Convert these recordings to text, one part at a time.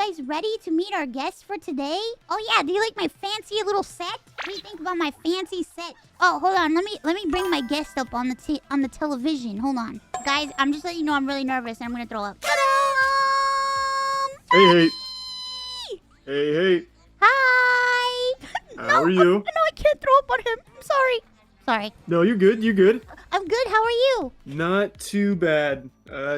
guys ready to meet our guests for today? Oh yeah, do you like my fancy little set? What do you think about my fancy set? Oh, hold on. Let me bring my guest up on the television. Hold on, guys. I'm just letting you know I'm really nervous and I'm gonna throw up. Hey. Hey. Hi. How are you? No, I can't throw up on him. I'm sorry. Sorry. No, you're good. You're good. I'm good. How are you? Not too bad.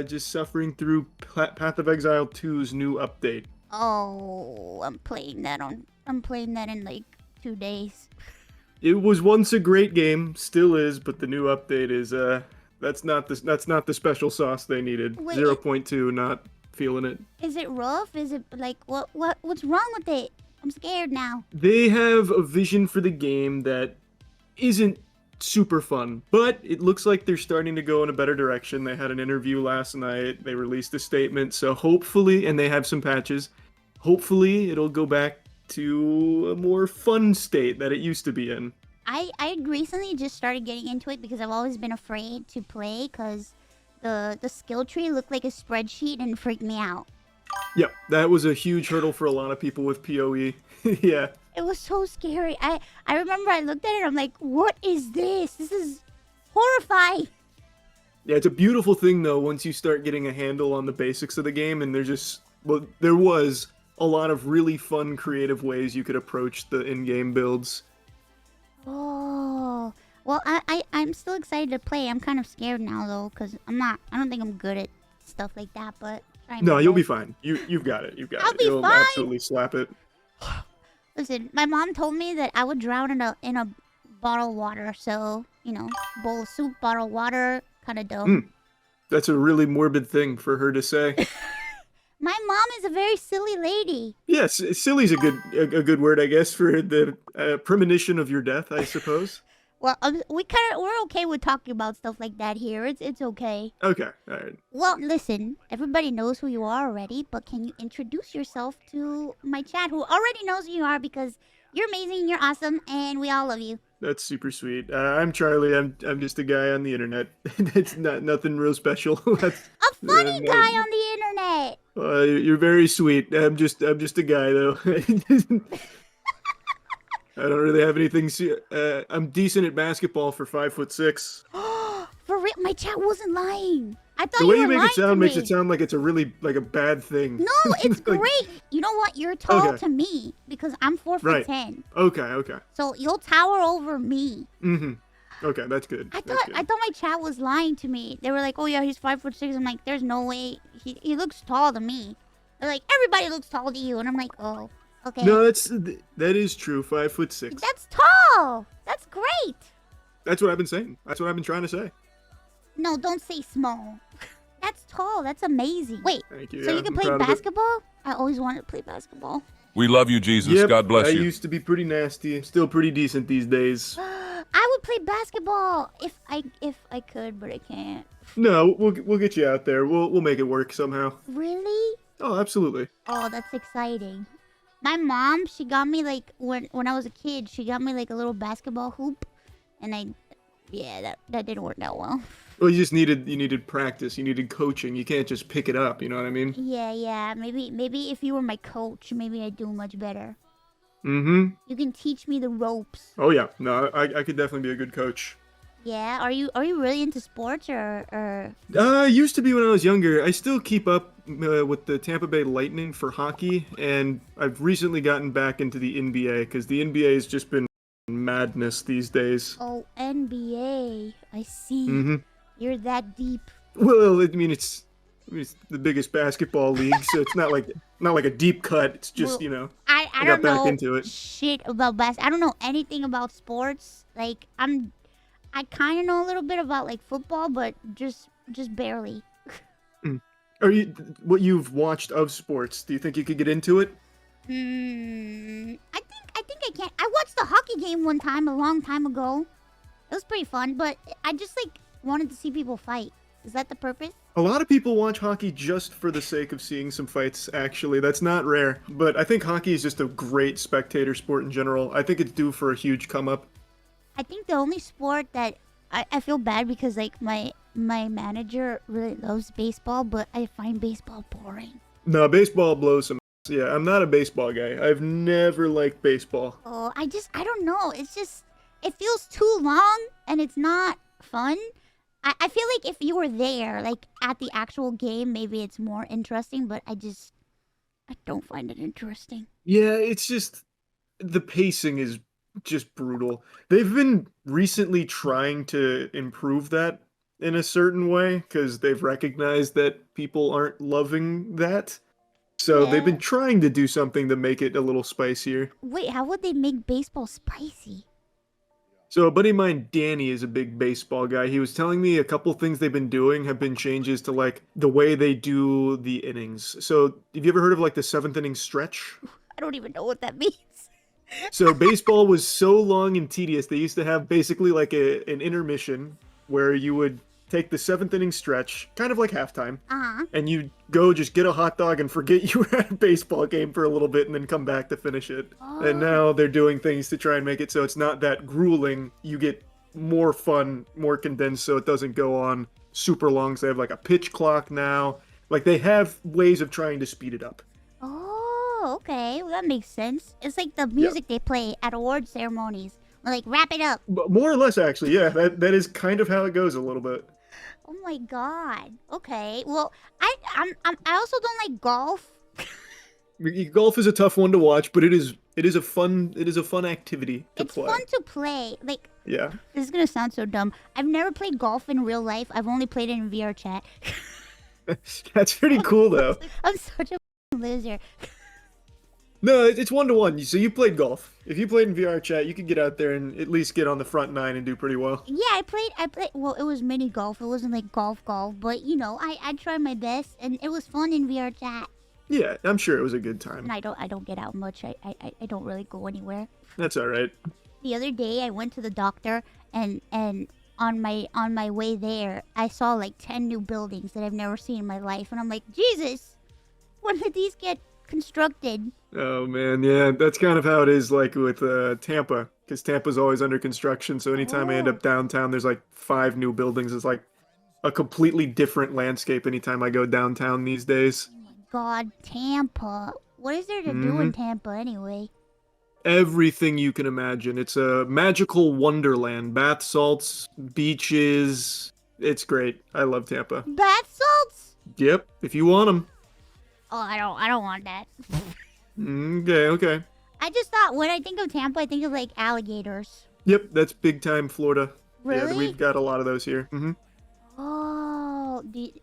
Just suffering through Path of Exile 2's new update. Oh, I'm playing that in like 2 days. It was once a great game, still is, but the new update is that's not the special sauce they needed. Wait, 0.2, not feeling it. Is it rough? Is it like what's wrong with it? I'm scared now. They have a vision for the game that isn't super fun, but it looks like they're starting to go in a better direction. They had an interview last night. They released a statement, so hopefully, and they have some patches. Hopefully, it'll go back to a more fun state that it used to be in. I recently just started getting into it because I've always been afraid to play because the skill tree looked like a spreadsheet and freaked me out. Yep, that was a huge hurdle for a lot of people with PoE. Yeah. It was so scary. I remember I looked at it, I'm like, what is this? This is horrifying. Yeah, it's a beautiful thing though once you start getting a handle on the basics of the game, and there was a lot of really fun creative ways you could approach the in-game builds. Oh. Well, I'm still excited to play. I'm kind of scared now though, because I don't think I'm good at stuff like that, but no, you'll be fine. You've got it. You'll fine. Absolutely slap it. Listen, my mom told me that I would drown in a bottle of water, so, you know, bowl of soup, bottle of water, kind of dumb. That's a really morbid thing for her to say. My mom is a very silly lady. Yes, silly's a good word, I guess, for the premonition of your death, I suppose. Well, we're okay with talking about stuff like that here. It's okay. Okay, all right. Well, listen, everybody knows who you are already, but can you introduce yourself to my chat who already knows who you are because you're amazing, you're awesome, and we all love you. That's super sweet. I'm Charlie. I'm just a guy on the internet. It's nothing real special. That's a funny guy on the internet. You're very sweet. I'm just a guy though. I don't really have anything. I'm decent at basketball for 5'6". For real, my chat wasn't lying. I thought the way you make it sound makes me. it sound like it's a really like a bad thing. No, it's like, great. You know what? You're tall to me because I'm 4'10". Okay. So you'll tower over me. Okay, that's good. I thought my chat was lying to me. They were like, "Oh yeah, he's 5'6". I'm like, "There's no way. He looks tall to me." They're like, "Everybody looks tall to you," and I'm like, "Oh, okay." No, that is true. 5'6". That's tall. That's great. That's what I've been saying. That's what I've been trying to say. No, don't say small. That's tall. That's amazing. Wait, thank you. So you can play basketball? I always wanted to play basketball. We love you, Jesus. Yep, God bless you. I used to be pretty nasty. Still pretty decent these days. I would play basketball if I could, but I can't. No, we'll get you out there. We'll make it work somehow. Really? Oh, absolutely. Oh, that's exciting. My mom, she got me like when I was a kid, she got me like a little basketball hoop, and that didn't work out well. Well, you needed practice. You needed coaching. You can't just pick it up. You know what I mean? Yeah. Maybe if you were my coach, maybe I'd do much better. You can teach me the ropes. Oh yeah, no, I could definitely be a good coach. Yeah, are you really into sports or? Used to be when I was younger. I still keep up with the Tampa Bay Lightning for hockey, and I've recently gotten back into the NBA because the NBA has just been madness these days. Oh, NBA, I see. You're that deep. Well, I mean it's the biggest basketball league, so it's not like a deep cut. It's just, well, I don't got back know into it. Shit about basketball. I don't know anything about sports. Like I kind of know a little bit about like football, but just barely. What you've watched of sports? Do you think you could get into it? I think I can. I watched the hockey game one time a long time ago. It was pretty fun, but I just like wanted to see people fight. Is that the purpose? A lot of people watch hockey just for the sake of seeing some fights, actually. That's not rare. But I think hockey is just a great spectator sport in general. I think it's due for a huge come-up. I think the only sport that... I feel bad because, like, my manager really loves baseball, but I find baseball boring. No, baseball blows some ass Yeah, I'm not a baseball guy. I've never liked baseball. Oh, I don't know. It's just, it feels too long and it's not fun. I feel like if you were there, like at the actual game, maybe it's more interesting, but I don't find it interesting. Yeah, it's just the pacing is just brutal. They've been recently trying to improve that in a certain way because they've recognized that people aren't loving that. So they've Yeah. been trying to do something to make it a little spicier. Wait, how would they make baseball spicy? So a buddy of mine, Danny, is a big baseball guy. He was telling me a couple things they've been doing have been changes to like the way they do the innings. So have you ever heard of like the seventh inning stretch? I don't even know what that means. So baseball was so long and tedious. They used to have basically like an intermission where you would take the seventh inning stretch, kind of like halftime, Uh-huh. and you go just get a hot dog and forget you were at a baseball game for a little bit and then come back to finish it. Oh. And now they're doing things to try and make it so it's not that grueling. You get more fun, more condensed so it doesn't go on super long. So they have like a pitch clock now. Like they have ways of trying to speed it up. Oh, okay. Well, that makes sense. It's like the music they play at award ceremonies. Like, wrap it up. But more or less, actually, yeah, that is kind of how it goes a little bit. Oh my god. Okay. Well, I also don't like golf. Golf is a tough one to watch, but it is a fun activity to It's play. fun to play. Like, Yeah. this is gonna sound so dumb. I've never played golf in real life. I've only played it in VR chat. That's pretty cool though. I'm such a loser. No, it's 1-to-1. So you played golf. If you played in VR chat, you could get out there and at least get on the front nine and do pretty well. Yeah, I played. Well, it was mini golf. It wasn't like golf, but you know, I tried my best, and it was fun in VR chat. Yeah, I'm sure it was a good time. And I don't get out much. I don't really go anywhere. That's all right. The other day, I went to the doctor, and on my way there, I saw like 10 new buildings that I've never seen in my life, and I'm like, Jesus, when did these get constructed? Oh man, yeah, that's kind of how it is like with Tampa, because Tampa's always under construction. So anytime I end up downtown, there's like 5 new buildings. It's like a completely different landscape anytime I go downtown these days. Oh my God, Tampa. What is there to do in Tampa anyway? Everything you can imagine. It's a magical wonderland. Bath salts, beaches. It's great. I love Tampa. Bath salts? Yep, if you want them. Oh, I don't want that. Okay. I just thought when I think of Tampa, I think of like alligators. Yep, that's big time Florida. Really? Yeah, we've got a lot of those here. Oh,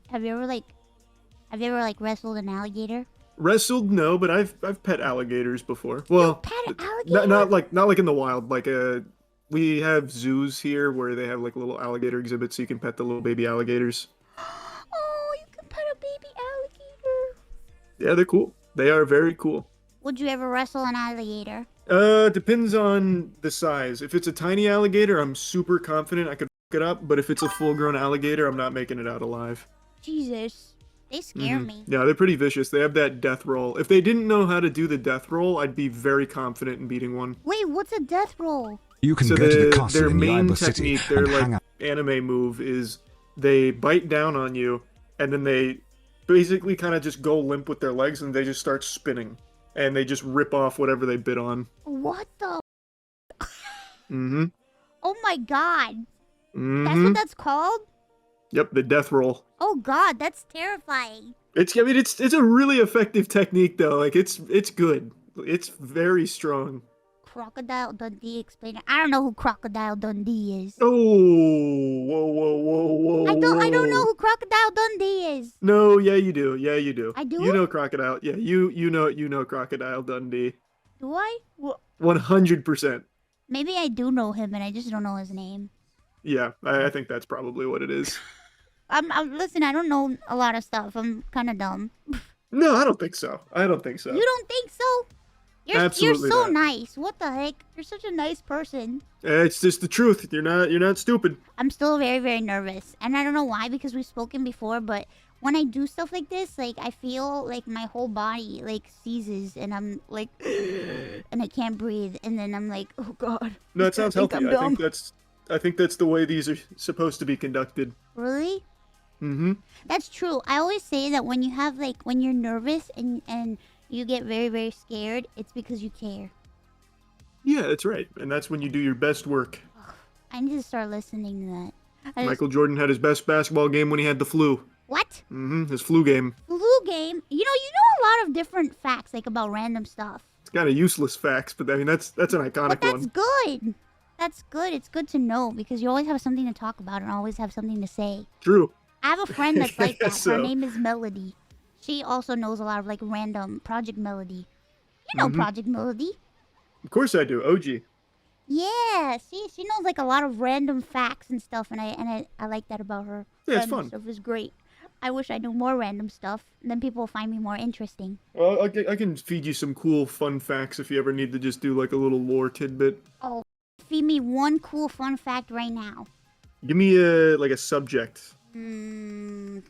have you ever like wrestled an alligator? Wrestled, no, but I've pet alligators before. Well, Pet an alligator? not like in the wild. Like we have zoos here where they have like little alligator exhibits, so you can pet the little baby alligators. Oh, you can pet a baby alligator. Yeah, they're cool. They are very cool. Would you ever wrestle an alligator? Depends on the size. If it's a tiny alligator, I'm super confident I could f it up. But if it's a full-grown alligator, I'm not making it out alive. Jesus, they scare me. Yeah, they're pretty vicious. They have that death roll. If they didn't know how to do the death roll, I'd be very confident in beating one. Wait, what's a death roll? You can So go to the castle their in the main Iber City technique, their and hang like out. anime move is they bite down on you, and then they basically kind of just go limp with their legs, and they just start spinning, and they just rip off whatever they bit on. What the? Mm-hmm. Oh my God, that's Mm-hmm. what that's called? Yep, the death roll. Oh God, that's terrifying. It's a really effective technique though. Like it's good. It's very strong. Crocodile Dundee explainer. I don't know who Crocodile Dundee is. Oh, whoa. I don't know who Crocodile Dundee is. No, yeah, you do. Yeah, you do. I do? You know Crocodile. Yeah, you know Crocodile Dundee. Do I? Well, 100%. maybe I do know him and I just don't know his name. Yeah, I think that's probably what it is. Listen, I don't know a lot of stuff. I'm kind of dumb. No, I don't think so. I don't think so. You don't think so? Absolutely You're so not. nice. What the heck? You're such a nice person. It's just the truth. You're not stupid. I'm still very, very nervous. And I don't know why, because we've spoken before, but when I do stuff like this, like, I feel like my whole body, like, seizes, and I'm like, and I can't breathe, and then I'm like, oh God. No, it sounds healthy. I think that's the way these are supposed to be conducted. Really? Mm-hmm. That's true. I always say that when you have, like, when you're nervous and you get very, very scared, it's because you care. Yeah, that's right. And that's when you do your best work. I need to start listening to that. Michael Jordan had his best basketball game when he had the flu. What? His flu game. Flu game? You know a lot of different facts, like, about random stuff. It's kind of useless facts, but I mean, that's an iconic But that's one. good. That's good. It's good to know because you always have something to talk about and always have something to say. True. I have a friend that's like that. So. Her name is Melody. She also knows a lot of like random Project Melody. You know Project Melody. Of course I do. OG. Yeah, she knows like a lot of random facts and stuff, and I like that about her. Yeah, it's Random fun. Stuff is great. I wish I knew more random stuff. Then people will find me more interesting. Well, I can feed you some cool, fun facts if you ever need to just do like a little lore tidbit. Oh, feed me one cool fun fact right now. Give me a subject. Thinking.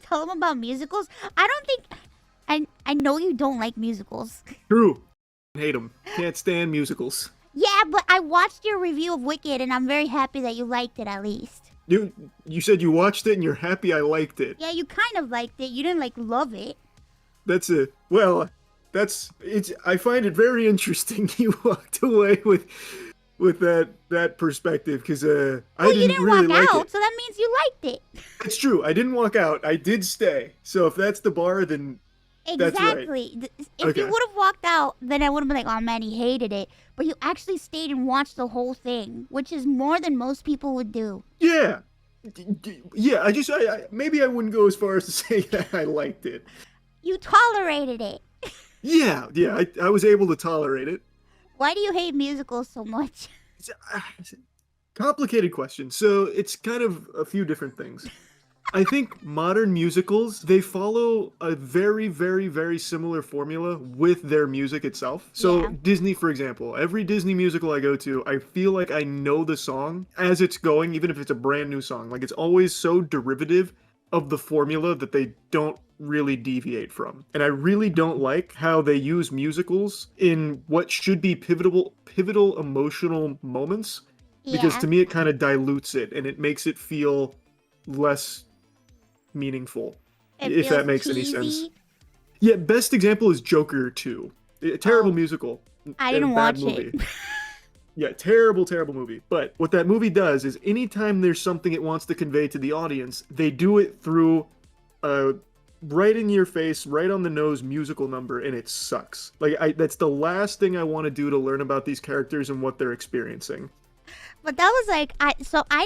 Tell them about musicals. I don't think I know you don't like musicals. True. Hate them. Can't stand musicals. Yeah, but I watched your review of Wicked, and I'm very happy that you liked it at least. You said you watched it and you're happy I liked it. Yeah, you kind of liked it. You didn't like love it. I find it very interesting you walked away with that perspective because I didn't really walk like out, it. so that means you liked it. It's true. I didn't walk out. I did stay. So if that's the bar, then that's right. Exactly. If Okay. you would have walked out, then I would have been like, oh man, he hated it. But you actually stayed and watched the whole thing, which is more than most people would do. Yeah. Yeah, maybe I wouldn't go as far as to say that I liked it. You tolerated it. Yeah, I was able to tolerate it. Why do you hate musicals so much? It's a complicated question. So it's kind of a few different things. I think modern musicals, they follow a very, very, very similar formula with their music itself. So Yeah. Disney, for example, every Disney musical I go to, I feel like I know the song as it's going, even if it's a brand new song. Like it's always so derivative of the formula that they don't really deviate from. And I really don't like how they use musicals in what should be pivotal emotional moments. Because Yeah. to me it kind of dilutes it and it makes it feel less meaningful, It if feels that makes any cheesy. sense. Yeah, best example is Joker 2. A terrible musical. I and didn't bad watch movie. it. Yeah, terrible movie. But what that movie does is anytime there's something it wants to convey to the audience, they do it through right in your face, right on the nose musical number, and it sucks. Like that's the last thing I want to do to learn about these characters and what they're experiencing. But that was like, I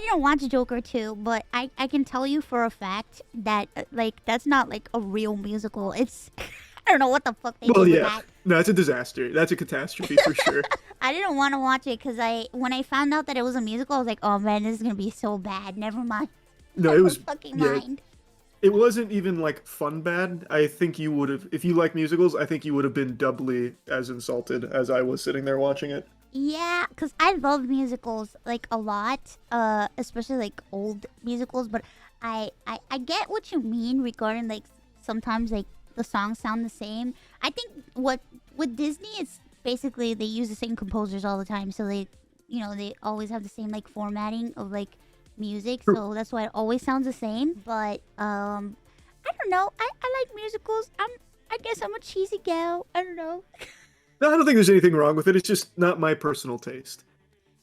didn't watch Joker 2, but I can tell you for a fact that, like, that's not, like, a real musical. It's, I don't know what the fuck they did with that. No, it's a disaster. That's a catastrophe for sure. I didn't want to watch it because when I found out that it was a musical, I was like, oh man, this is going to be so bad. Never mind. No, Never it was, fucking yeah, mind. it wasn't even, like, fun bad. I think you would have, if you like musicals, I think you would have been doubly as insulted as I was sitting there watching it. Yeah, because I love musicals, like, a lot, especially, like, old musicals, but I get what you mean regarding, like, sometimes, like, the songs sound the same. I think with Disney, it's basically they use the same composers all the time, so they always have the same, like, formatting of, like, music, so that's why it always sounds the same, but, I don't know, I like musicals. I guess I'm a cheesy gal, I don't know. No, I don't think there's anything wrong with it. It's just not my personal taste.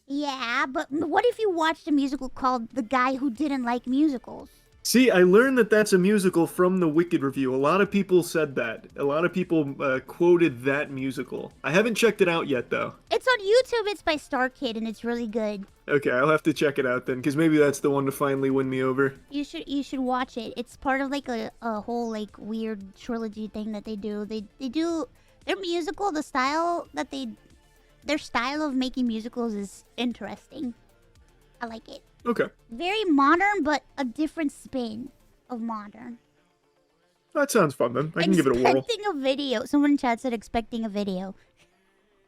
Yeah, but what if you watched a musical called The Guy Who Didn't Like Musicals? See, I learned that that's a musical from the Wicked review. A lot of people said that. A lot of people quoted that musical. I haven't checked it out yet, though. It's on YouTube. It's by Star Kid, and it's really good. Okay, I'll have to check it out then, because maybe that's the one to finally win me over. You should watch it. It's part of like a whole like weird trilogy thing that they do. They do their musical. Their style of making musicals is interesting. I like it. Okay. Very modern, but a different spin of modern. That sounds fun then. I can give it a whirl. Expecting a video. Someone in chat said expecting a video.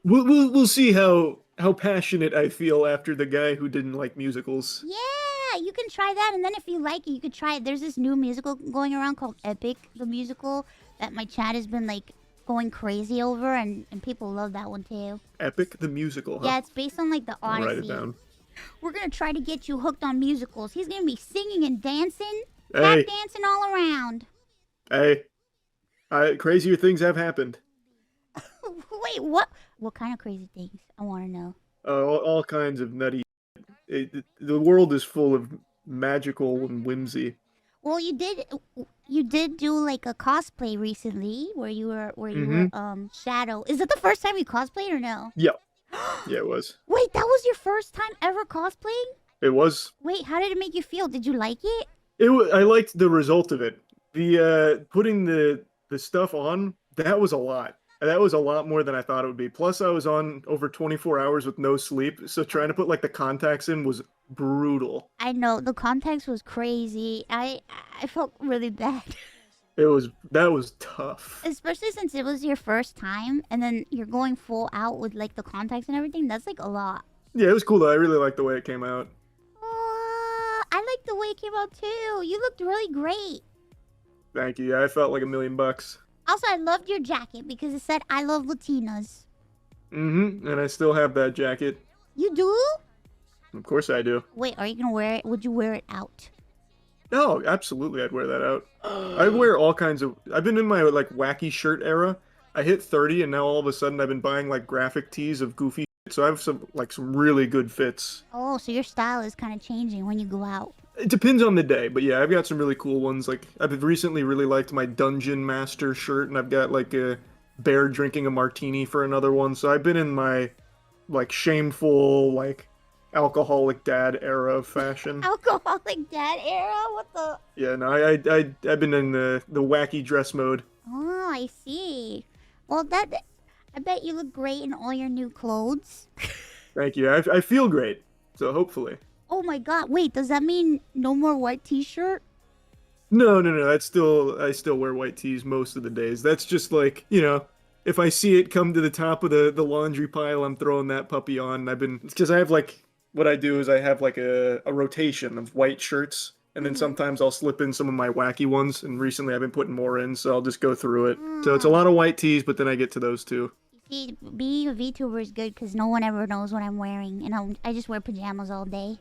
We'll see how passionate I feel after The Guy Who Didn't Like Musicals. Yeah, you can try that, and then if you like it, you could try it. There's this new musical going around called Epic, the musical, that my chat has been like going crazy over, and people love that one too. Epic the musical, huh? Yeah, it's based on like the I'll Odyssey. write it down. We're gonna try to get you hooked on musicals. He's gonna be singing and dancing, Hey. tap dancing all around. Hey. Crazier things have happened. Wait, what? What kind of crazy things? I want to know. All kinds of nutty. The world is full of magical and whimsy. Well, you did do like a cosplay recently where you Mm-hmm. were Shadow. Is it the first time you cosplayed or no? Yeah. Yeah, it was. Wait, that was your first time ever cosplaying? It was. Wait, how did it make you feel? Did you like it? I liked the result of it. The putting the stuff on, that was a lot. That was a lot more than I thought it would be. Plus, I was on over 24 hours with no sleep, so trying to put like the contacts in was brutal. I know the context was crazy. I felt really bad. That was tough. Especially since it was your first time and then you're going full out with like the contacts and everything. That's like a lot. Yeah, it was cool though. I really liked the way it came out. I like the way it came out too. You looked really great. Thank you. I felt like $1,000,000. Also, I loved your jacket because it said I love Latinas. Mm-hmm. And I still have that jacket. You do? Of course I do. Wait, are you gonna wear it? Would you wear it out? No, absolutely, I'd wear that out. I wear all kinds of. I've been in my like wacky shirt era. I hit 30, and now all of a sudden I've been buying like graphic tees of goofy shit. So I have some really good fits. Oh, so your style is kind of changing when you go out. It depends on the day, but yeah, I've got some really cool ones. Like I've recently really liked my Dungeon Master shirt, and I've got like a bear drinking a martini for another one. So I've been in my like shameful like alcoholic dad era of fashion. Alcoholic dad era? What the? Yeah, no, I've been in the wacky dress mode. Oh, I see. Well, I bet you look great in all your new clothes. Thank you. I feel great, so hopefully. Oh my god, wait, does that mean no more white t-shirt? No, no, no. I still wear white tees most of the days. That's just like, if I see it come to the top of the laundry pile, I'm throwing that puppy on. Because I have like, what I do is I have like a rotation of white shirts, and then sometimes I'll slip in some of my wacky ones, and recently I've been putting more in, so I'll just go through it. So it's a lot of white tees, but then I get to those too. See, being a VTuber is good because no one ever knows what I'm wearing, and I just wear pajamas all day.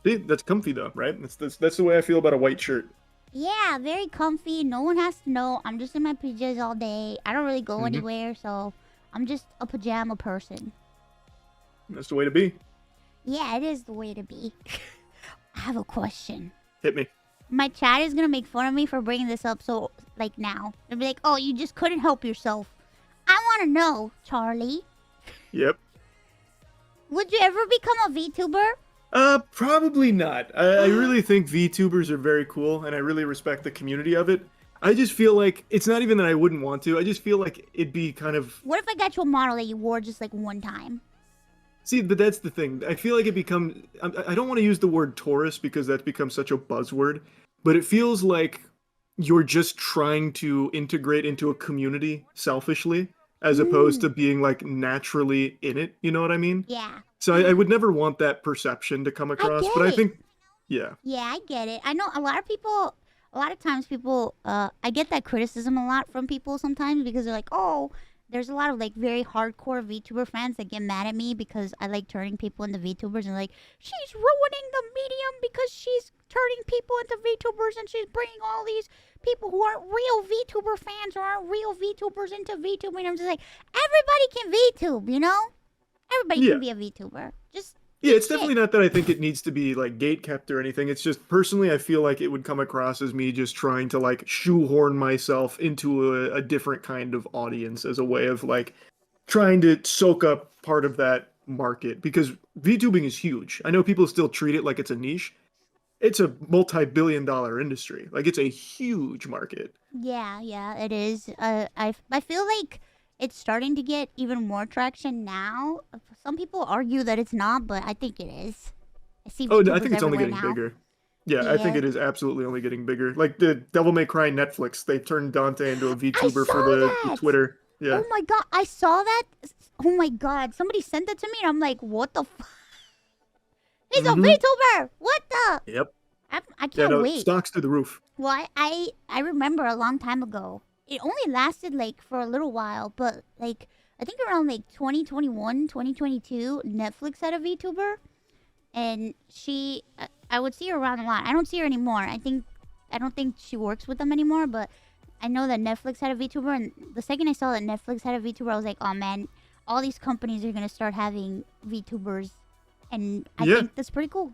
See, that's comfy though, right? That's the way I feel about a white shirt. Yeah, very comfy. No one has to know. I'm just in my pajamas all day. I don't really go anywhere, so I'm just a pajama person. That's the way to be. Yeah, it is the way to be. I have a question. Hit me. My chat is gonna make fun of me for bringing this up, so like now they'll be like, "Oh, you just couldn't help yourself." I want to know, Charlie. Yep. Would you ever become a VTuber? Probably not. I really think VTubers are very cool, and I really respect the community of it. I just feel like it's not even that I wouldn't want to. I just feel like it'd be kind of. What if I got you a model that you wore just like one time? See, but that's the thing. I feel like it becomes. I don't want to use the word tourist because that's become such a buzzword, but it feels like you're just trying to integrate into a community selfishly, as opposed to being like naturally in it. You know what I mean? Yeah. So I would never want that perception to come across. But I think, yeah. Yeah, I get it. I know a lot of people. A lot of times, people. I get that criticism a lot from people sometimes because they're like, "Oh, there's a lot of like very hardcore VTuber fans that get mad at me because I like turning people into VTubers and like she's ruining the medium because she's turning people into VTubers and she's bringing all these people who aren't real VTuber fans or aren't real VTubers into VTubing." And I'm just like, everybody can VTube, you know? Everybody can be a VTuber. Just yeah, it's definitely not that I think it needs to be like gate kept or anything. It's just personally, I feel like it would come across as me just trying to like shoehorn myself into a different kind of audience as a way of like trying to soak up part of that market because VTubing is huge. I know people still treat it like it's a niche. It's a multi-billion-dollar industry. Like it's a huge market. Yeah, it is. I feel like it's starting to get even more traction now. Some people argue that it's not, but I think it is. I see. Oh, I VTubers think it's only getting everywhere now. bigger. Yeah, I think it is absolutely only getting bigger. Like the Devil May Cry Netflix, they turned Dante into a VTuber for the Twitter. Yeah. Oh my god, I saw that. Oh my god, somebody sent that to me, and I'm like, what the fuck? He's a VTuber! What the? Yep. I can't wait. Stocks through the roof. Well, I remember a long time ago. It only lasted like for a little while, but like I think around like 2021, 2022, Netflix had a VTuber, and I would see her around a lot. I don't see her anymore. I don't think she works with them anymore, but I know that Netflix had a VTuber, and the second I saw that Netflix had a VTuber, I was like, oh man, all these companies are gonna start having VTubers, and I Yeah. think that's pretty cool.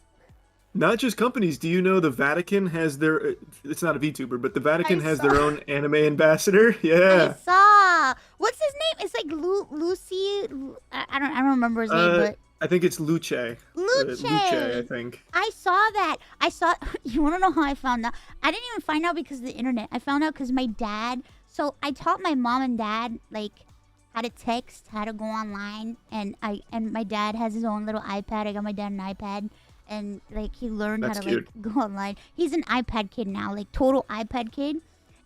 Not just companies. Do you know the Vatican has their? It's not a VTuber, but the I Vatican has their saw. own anime ambassador. I Yeah. saw. What's his name? It's like Lucy. I don't remember his name, Uh, but I think it's Luce. Luce, I Luce. think. I saw that. I saw. You want to know how I found out? I didn't even find out because of the internet. I found out because my dad. So I taught my mom and dad like how to text, how to go online, and my dad has his own little iPad. I got my dad an iPad, and like he learned how That's to like cute. go online. He's an iPad kid now, like total iPad kid.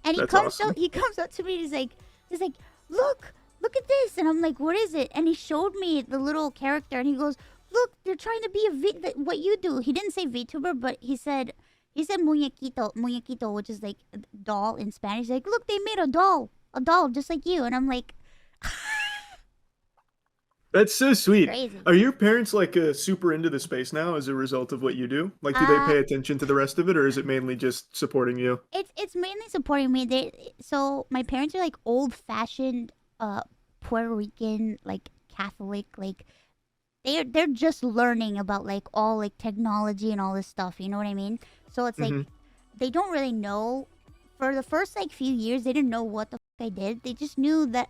And That's awesome. he comes up to me. He's like, look at this, and I'm like, what is it? And he showed me the little character, and he goes, look, they're trying to be what you do. He didn't say VTuber, but he said muñequito, which is like a doll in Spanish. He's like, look, they made a doll just like you, and I'm like, That's so sweet. crazy. Are your parents like super into the space now as a result of what you do? Like, do they Uh, pay attention to the rest of it, or is it mainly just supporting you? it's mainly supporting me. So my parents are like old fashioned, Puerto Rican, like Catholic, like they're just learning about like all like technology and all this stuff. You know what I mean? So it's like Hmm. they don't really know. For the first like few years, they didn't know what the I did. They just knew that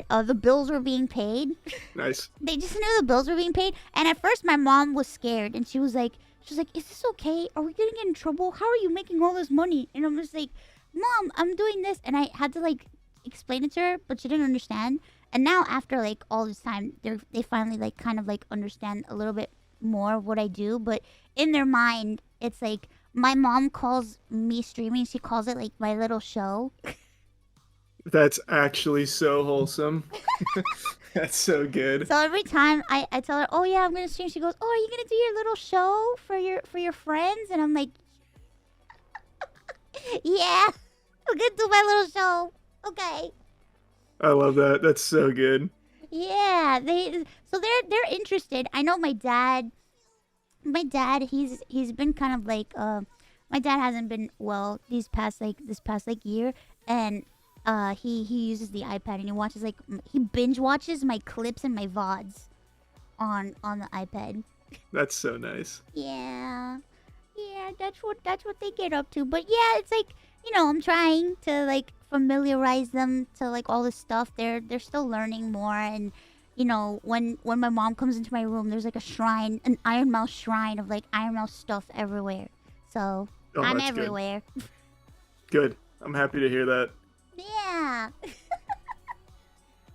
the bills were being paid. Nice. They just knew the bills were being paid. And at first, my mom was scared, and she was like, "Is this okay? Are we gonna get in trouble? How are you making all this money?" And I'm just like, "Mom, I'm doing this," and I had to like explain it to her, but she didn't understand. And now, after like all this time, they finally like kind of like understand a little bit more of what I do. But in their mind, it's like my mom calls me streaming. She calls it like my little show. That's actually so wholesome. That's so good. So every time I tell her, "Oh yeah, I'm gonna stream," she goes, "Oh, are you gonna do your little show for your friends?" And I'm like, "Yeah, I'm gonna do my little show. Okay." I love that. That's so good. Yeah, they're interested. I know my dad. My dad, he's been kind of like my dad hasn't been well this past like year, and he uses the iPad, and he watches like he binge watches my clips and my VODs on the iPad. That's so nice. Yeah. Yeah, that's what they get up to. But yeah, it's like, I'm trying to like familiarize them to like all this stuff. They're still learning more, and when my mom comes into my room, there's like a shrine, an Ironmouse shrine of like Ironmouse stuff everywhere. So, Oh, I'm that's good. everywhere. Good. I'm happy to hear that. Yeah.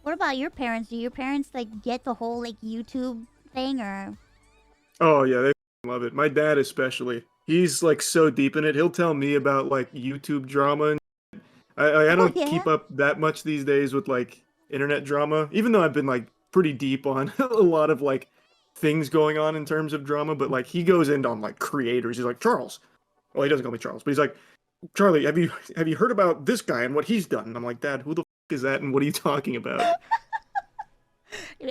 What about your parents? Do your parents like get the whole like YouTube thing, or Oh yeah, they love it. My dad especially. He's like so deep in it. He'll tell me about like YouTube drama. And I Oh don't yeah? keep up that much these days with like internet drama, even though I've been like pretty deep on a lot of like things going on in terms of drama. But like he goes into on like creators. He's like Charles. Well, he doesn't call me Charles, but he's like Charlie. Have you heard about this guy and what he's done? And I'm like, Dad, who the is that, and what are you talking about?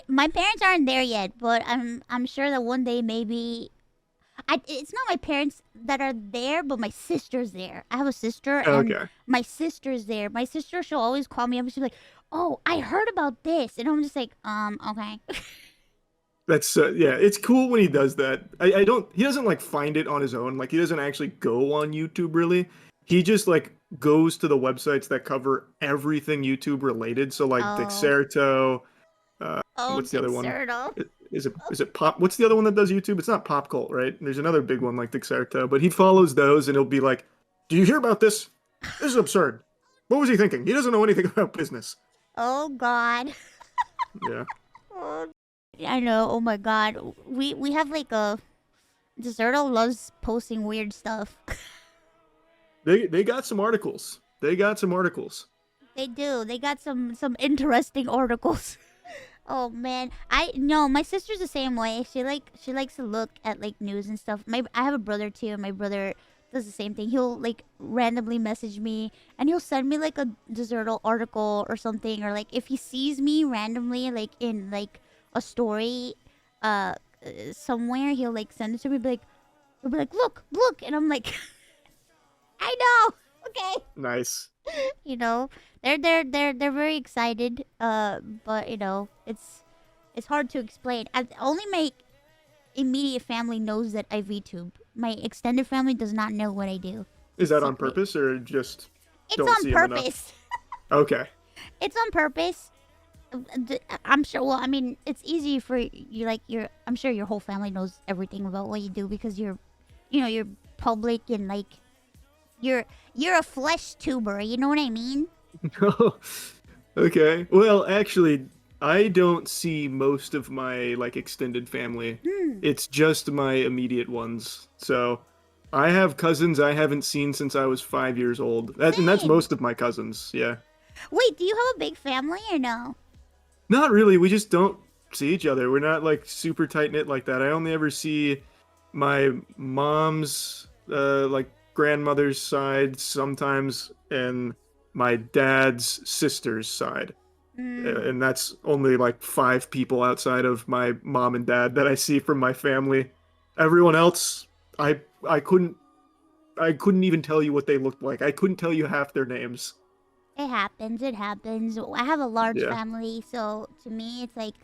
My parents aren't there yet, but I'm sure that one day maybe it's not my parents that are there, but my sister's there. I have a sister, and Okay. my sister's there. My sister, she'll always call me up, and she's like, "Oh, I heard about this," and I'm just like, okay." That's yeah, it's cool when he does that. I don't he doesn't like find it on his own. Like he doesn't actually go on YouTube really. He just like goes to the websites that cover everything YouTube related. So like Oh, Dexerto, oh, what's the other one? Dexerto. Is it Pop? What's the other one that does YouTube? It's not Pop Cult, right? There's another big one like Dexerto, but he follows those and he'll be like, "Do you hear about this? This is absurd. What was he thinking? He doesn't know anything about business." Oh God. Yeah. Oh, I know. Oh my God. We have like a Deserto loves posting weird stuff. They got some articles. They got some articles. They do. They got some interesting articles. Oh man, I no. My sister's the same way. She likes to look at like news and stuff. I have a brother too, and my brother does the same thing. He'll like randomly message me, and he'll send me like a Deserto article or something, or like if he sees me randomly like in like a story, somewhere, he'll like send it to me. He'll be like, look, and I'm like, I know. Okay. Nice. You know, they're very excited. But you know, it's hard to explain. Only my immediate family knows that I VTube. My extended family does not know what I do. Is It's a that on secret. purpose or just It's don't on see them enough? purpose. Okay. It's on purpose. I'm sure. Well, I mean, it's easy for you. Like, I'm sure your whole family knows everything about what you do because you're public and like you're a flesh tuber. You know what I mean? Okay. Well, actually, I don't see most of my like extended family. Hmm. It's just my immediate ones. So, I have cousins I haven't seen since I was 5 years old. And that's Same. most of my cousins. Yeah. Wait, do you have a big family or no? Not really. We just don't see each other. We're not like super tight knit like that. I only ever see my mom's like grandmother's side sometimes and my dad's sister's side. Hmm. And that's only like 5 people outside of my mom and dad that I see from my family. Everyone else, I couldn't even tell you what they looked like. I couldn't tell you half their names. It happens. It happens. I have a large Yeah. family, so to me, it's like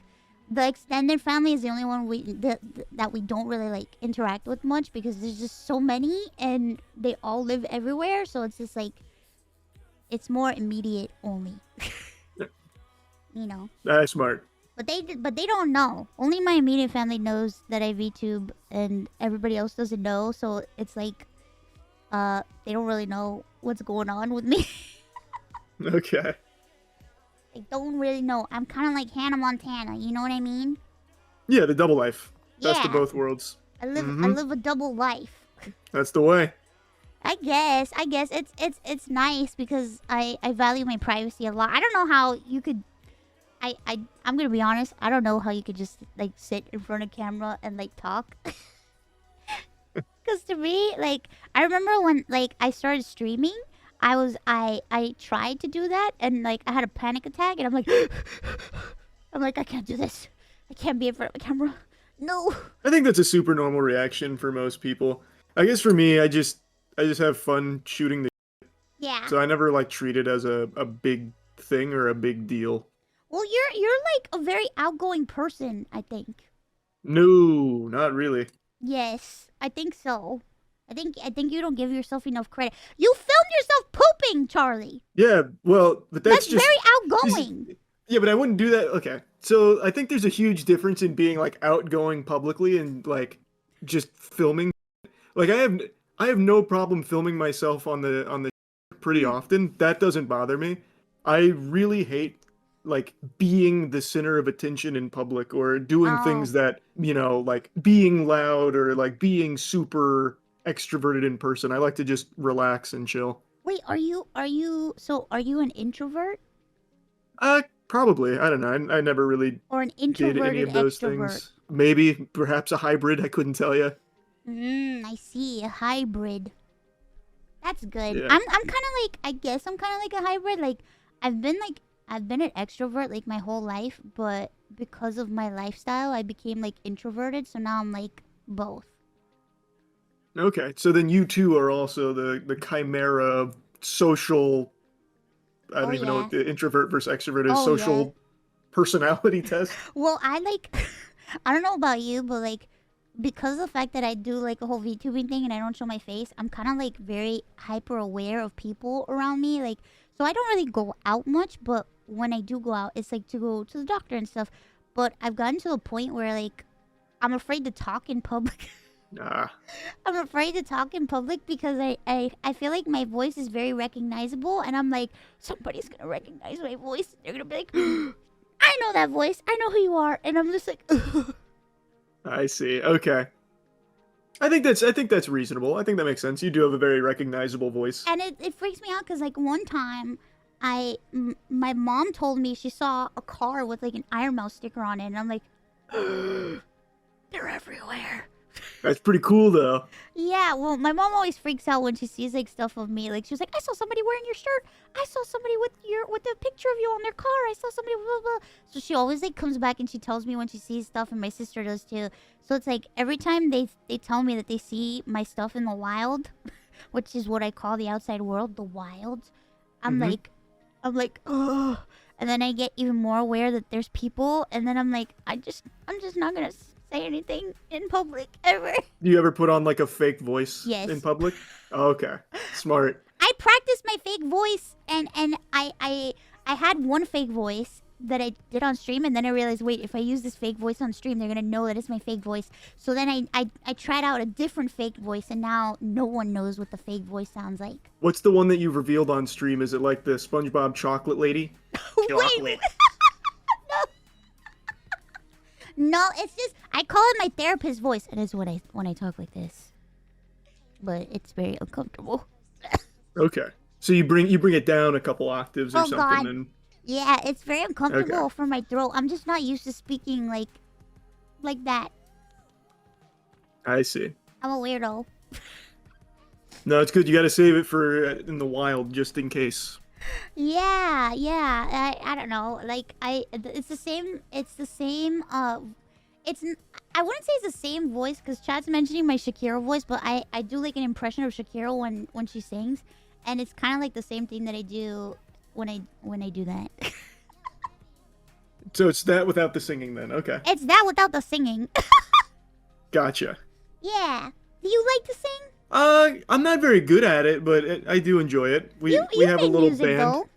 the extended family is the only one that we don't really like interact with much because there's just so many and they all live everywhere. So it's just like it's more immediate only, you know. That's smart. But they don't know. Only my immediate family knows that I VTube, and everybody else doesn't know. So it's like they don't really know what's going on with me. Okay. I don't really know. I'm kind of like Hannah Montana. You know what I mean? Yeah, the double life. Best of Yeah. both worlds. I Mm-hmm. live a double life. That's the way. I guess it's nice because I value my privacy a lot. I don't know how you could. I'm gonna be honest. I don't know how you could just like sit in front of camera and like talk. Cause to me, like I remember when like I started streaming, I tried to do that and like I had a panic attack and I'm like I can't do this. I can't be in front of a camera. No. I think that's a super normal reaction for most people. I guess for me, I just have fun shooting the Yeah. so I never like treat it as a big thing or a big deal. Well, you're like a very outgoing person, I think. No, not really. Yes, I think so. I think you don't give yourself enough credit. You filmed yourself pooping, Charlie. Yeah, well, but That's that's just very this- outgoing. yeah, but I wouldn't do that. Okay. So I think there's a huge difference in being like outgoing publicly and like just filming. Like I have no problem filming myself on the pretty often. That doesn't bother me. I really hate like being the center of attention in public or doing Oh, things that, like being loud or like being super extroverted in person. I like to just relax and chill. wait, are you an introvert Probably. I don't know. I never really or an did any introverted of those extrovert? things. Maybe, perhaps a hybrid. I couldn't tell you. I see. A hybrid. That's good. Yeah. I'm kind of like I guess I'm kind of like a hybrid. Like I've been like I've been an extrovert like my whole life, but because of my lifestyle, I became like introverted. So now I'm like both. Okay. So then you two are also the chimera of social. I Oh don't even know yeah. what the introvert versus extrovert is. Oh yeah. Social personality test. Well, I like I don't know about you, but like because of the fact that I do like a whole VTubing thing and I don't show my face, I'm kind of like very hyper aware of people around me. Like, so I don't really go out much, but when I do go out, it's like to go to the doctor and stuff. But I've gotten to a point where like I'm afraid to talk in public. Nah. I'm afraid to talk in public because I feel like my voice is very recognizable and I'm like, somebody's gonna recognize my voice. They're gonna be like, I know that voice. I know who you are. And I'm just like, I see. Okay. I think that's reasonable. I think that makes sense. You do have a very recognizable voice. and it freaks me out because like one time my mom told me she saw a car with like an Ironmouse sticker on it and I'm like, they're everywhere. That's pretty cool though. Yeah, well, my mom always freaks out when she sees like stuff of me. Like she was like, "I saw somebody wearing your shirt. I saw somebody with the picture of you on their car. I saw somebody blah blah." Blah." So she always like comes back and she tells me when she sees stuff, and my sister does too. So it's like every time they tell me that they see my stuff in the wild, which is what I call the outside world, the wild. I'm like, oh, and then I get even more aware that there's people, and then I'm like, I'm just not gonna say anything in public ever. Do you ever put on like a fake voice Yes. in public? Oh, okay, smart. I practiced my fake voice, and I had one fake voice that I did on stream, and then I realized, wait, if I use this fake voice on stream, they're gonna know that it's my fake voice. So then I tried out a different fake voice, and now no one knows what the fake voice sounds like. What's the one that you revealed on stream? Is it like the SpongeBob chocolate lady? Wait. No, it's just I call it my therapist voice. It is when I talk like this, but it's very uncomfortable. Okay, so you bring it down a couple octaves or something, God. and Yeah, it's very uncomfortable for my throat. I'm just not used to speaking like that. I see. I'm a weirdo. No, it's good. You got to save it for in the wild, just in case. Yeah. I don't know. Like it's the same. I wouldn't say it's the same voice because Chad's mentioning my Shakira voice, but I do like an impression of Shakira when she sings, and it's kind of like the same thing that I do when I do that. So it's that without the singing, then. Okay. It's that without the singing. Gotcha. Yeah. Do you like to sing? I'm not very good at it, but I do enjoy it. We have a make little music, band. Though.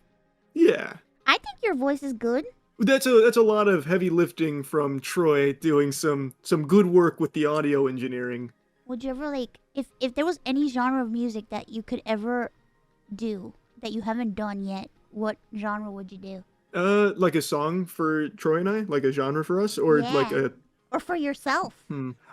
Yeah. I think your voice is good. That's a lot of heavy lifting from Troy doing some good work with the audio engineering. Would you ever like if there was any genre of music that you could ever do that you haven't done yet, what genre would you do? Like a song for Troy and I, like a genre for us, or like a. Or for yourself.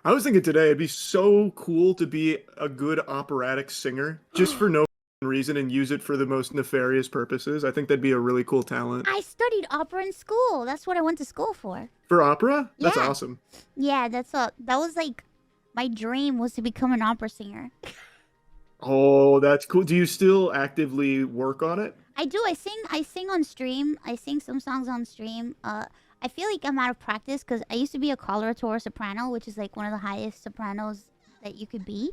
I was thinking today it'd be so cool to be a good operatic singer, just for no reason, and use it for the most nefarious purposes. I think that'd be a really cool talent. I studied opera in school. That's what I went to school for. For opera? That's Yeah. awesome. Yeah, that was like my dream was to become an opera singer. Oh, that's cool. Do you still actively work on it? I do. I sing on stream. I sing some songs on stream. I feel like I'm out of practice because I used to be a coloratura soprano, which is like one of the highest sopranos that you could be.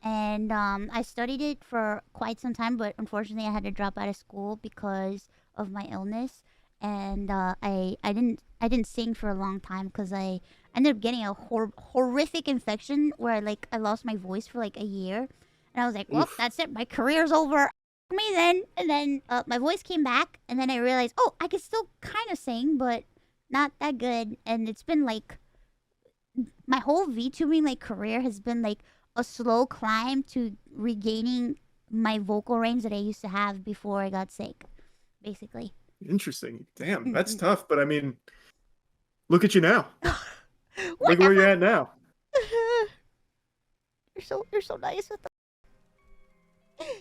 And I studied it for quite some time, but unfortunately I had to drop out of school because of my illness. And I didn't sing for a long time because I ended up getting a horrific infection where I lost my voice for like a year. And I was like, well, that's it. My career's over. Me then. And then my voice came back, and then I realized, oh, I could still kind of sing, but not that good. And it's been like my whole VTubing like career has been like a slow climb to regaining my vocal range that I used to have before I got sick, basically. Interesting. Damn, that's tough. But I mean, look at you now. Look where you're at now. You're so nice with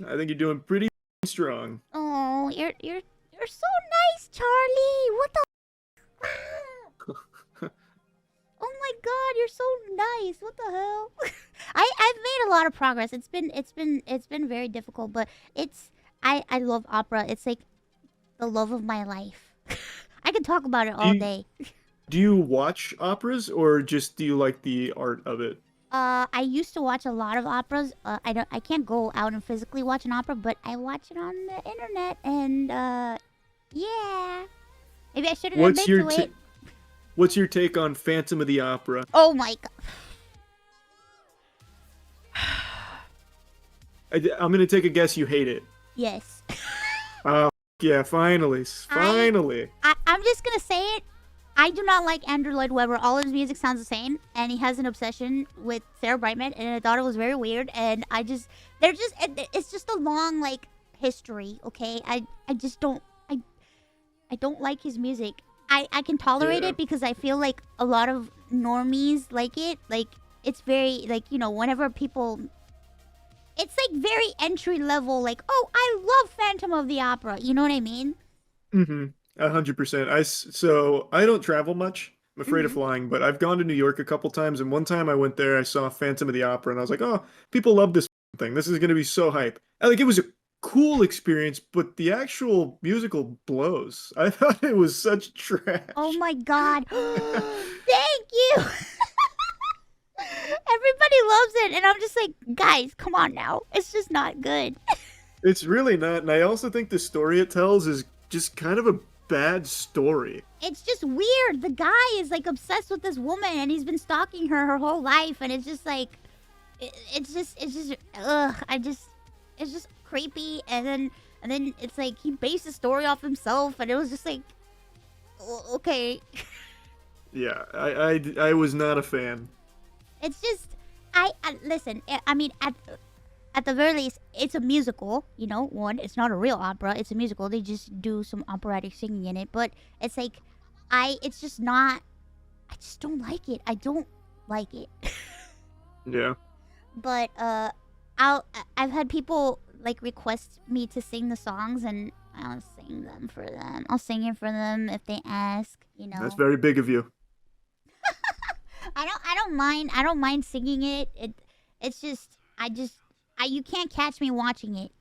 I think you're doing pretty strong. Oh, you're so nice, Charlie. What the? Oh my God, you're so nice. What the hell? I've made a lot of progress. It's been very difficult, but I love opera. It's like the love of my life. I could talk about it all day. Do you watch operas, or just do you like the art of it? I used to watch a lot of operas. I can't go out and physically watch an opera, but I watch it on the internet, and yeah. Maybe I should have been to it. What's your take on Phantom of the Opera? Oh my God. I'm gonna take a guess you hate it. Yes. Yeah, finally. I'm just gonna say it. I do not like Andrew Lloyd Webber. All his music sounds the same, and he has an obsession with Sarah Brightman, and I thought it was very weird. And it's just a long like history. Okay, I just don't like his music. I can tolerate it because I feel like a lot of normies like it. Like it's very like, you know, whenever people, it's like very entry level. Like, oh, I love Phantom of the Opera. You know what I mean? 100%. So I don't travel much. I'm afraid of flying, but I've gone to New York a couple times, and one time I went there, I saw Phantom of the Opera, and I was like, oh, people love this thing. This is going to be so hype. Like, it was a cool experience, but the actual musical blows. I thought it was such trash. Oh my God. Thank you. Everybody loves it, and I'm just like, guys, come on now. It's just not good. It's really not, and I also think the story it tells is just kind of a bad story. It's just weird. The guy is like obsessed with this woman, and he's been stalking her whole life, and it's just like, ugh. It's just creepy, and then it's like he based the story off himself, and it was just like, okay. Yeah, I was not a fan. It's just, I listen. I mean, at the very least, it's a musical. You know, one, it's not a real opera. It's a musical. They just do some operatic singing in it, but it's like, it's just not. I just don't like it. I don't like it. Yeah. But I've had people like request me to sing the songs, and I'll sing them for them. I'll sing it for them if they ask. You know. That's very big of you. I don't mind. I don't mind singing it. It's just you can't catch me watching it.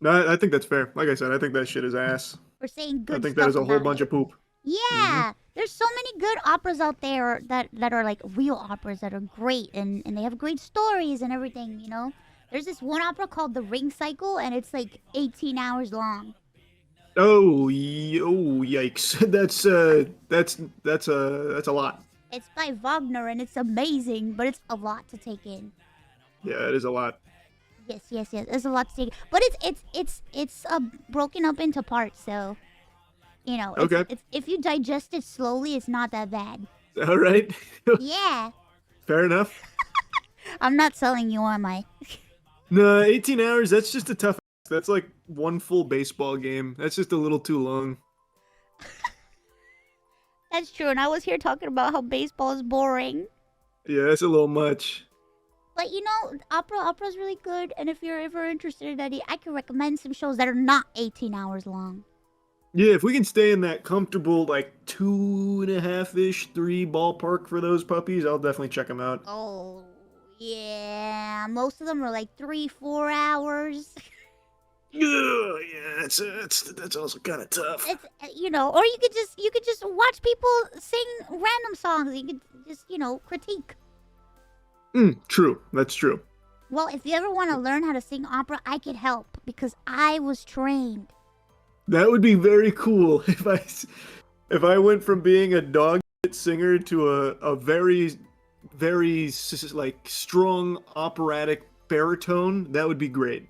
No, I think that's fair. Like I said, I think that shit is ass. Or saying good I think stuff that is a whole about bunch it. of poop. Yeah, there's so many good operas out there that are like real operas that are great, and they have great stories and everything. You know, there's this one opera called The Ring Cycle, and it's like 18 hours long. Oh, yikes! That's a lot. It's by Wagner, and it's amazing, but it's a lot to take in. Yeah, it is a lot. Yes. There's a lot to take, but it's broken up into parts, so you know. Okay. It's if you digest it slowly, it's not that bad. All right. Yeah. Fair enough. I'm not selling you, am I? No, 18 hours. That's just a tough. That's like one full baseball game. That's just a little too long. That's true, and I was here talking about how baseball is boring. Yeah, that's a little much. But you know, opera's really good, and if you're ever interested in any, I can recommend some shows that are not 18 hours long. Yeah, if we can stay in that comfortable, like 2.5-ish, 3 ballpark for those puppies, I'll definitely check them out. Oh, yeah. Most of them are like 3-4 hours. Yeah, that's also kind of tough. It's you know, or you could just watch people sing random songs. You could just, you know, critique. True. That's true. Well, if you ever want to learn how to sing opera, I could help because I was trained. That would be very cool if I went from being a dog shit singer to a very like strong operatic baritone. That would be great.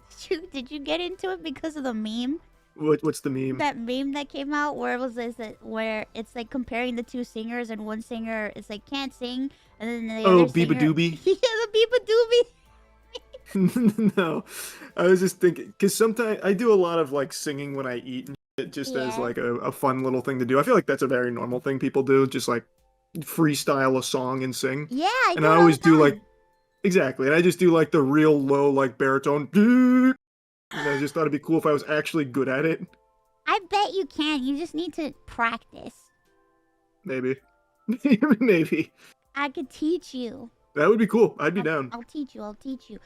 Did you get into it because of the meme? What's the meme? That meme that came out where it was where it's like comparing the two singers, and one singer is like can't sing, and then the other singer... Biba Doobie? Yeah, the Biba Doobie. No, I was just thinking because sometimes I do a lot of like singing when I eat and shit, just as like a fun little thing to do. I feel like that's a very normal thing people do, just like freestyle a song and sing. Yeah, and I always do like exactly, and I just do like the real low like baritone. And I just thought it'd be cool if I was actually good at it. I bet you can. You just need to practice. Maybe. Maybe. I could teach you. That would be cool. I'd be down. I'll teach you.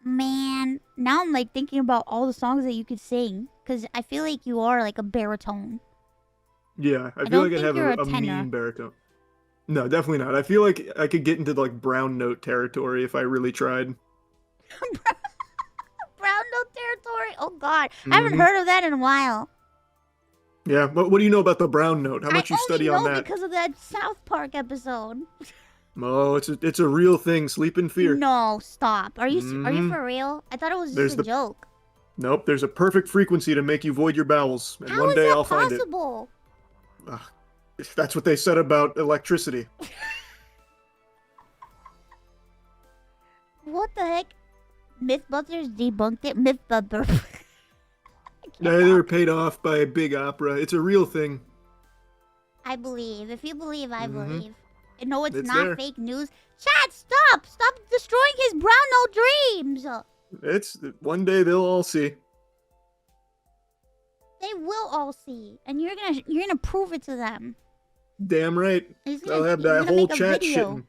Man, now I'm like thinking about all the songs that you could sing, because I feel like you are like a baritone. Yeah, I feel like I'd have a mean baritone. No, definitely not. I feel like I could get into like brown note territory if I really tried. Brown note territory? Oh god, I haven't heard of that in a while. Yeah, but what do you know about the brown note? How much you study on that? I only know because of that South Park episode. Oh, it's a real thing. Sleep in fear. No, stop. Are you for real? I thought it was just a joke. Nope, there's a perfect frequency to make you void your bowels, and How one day is that I'll find it. possible? That's what they said about electricity. What the heck? Mythbusters debunked it. Mythbusters. They were paid off by a big opera. It's a real thing. I believe. If you believe, I believe. No, it's not there. fake news. Chat, stop! Stop destroying his brown note dreams! It's one day they'll all see. They will all see, and you're gonna prove it to them. Damn right. They'll have that whole chat shitting.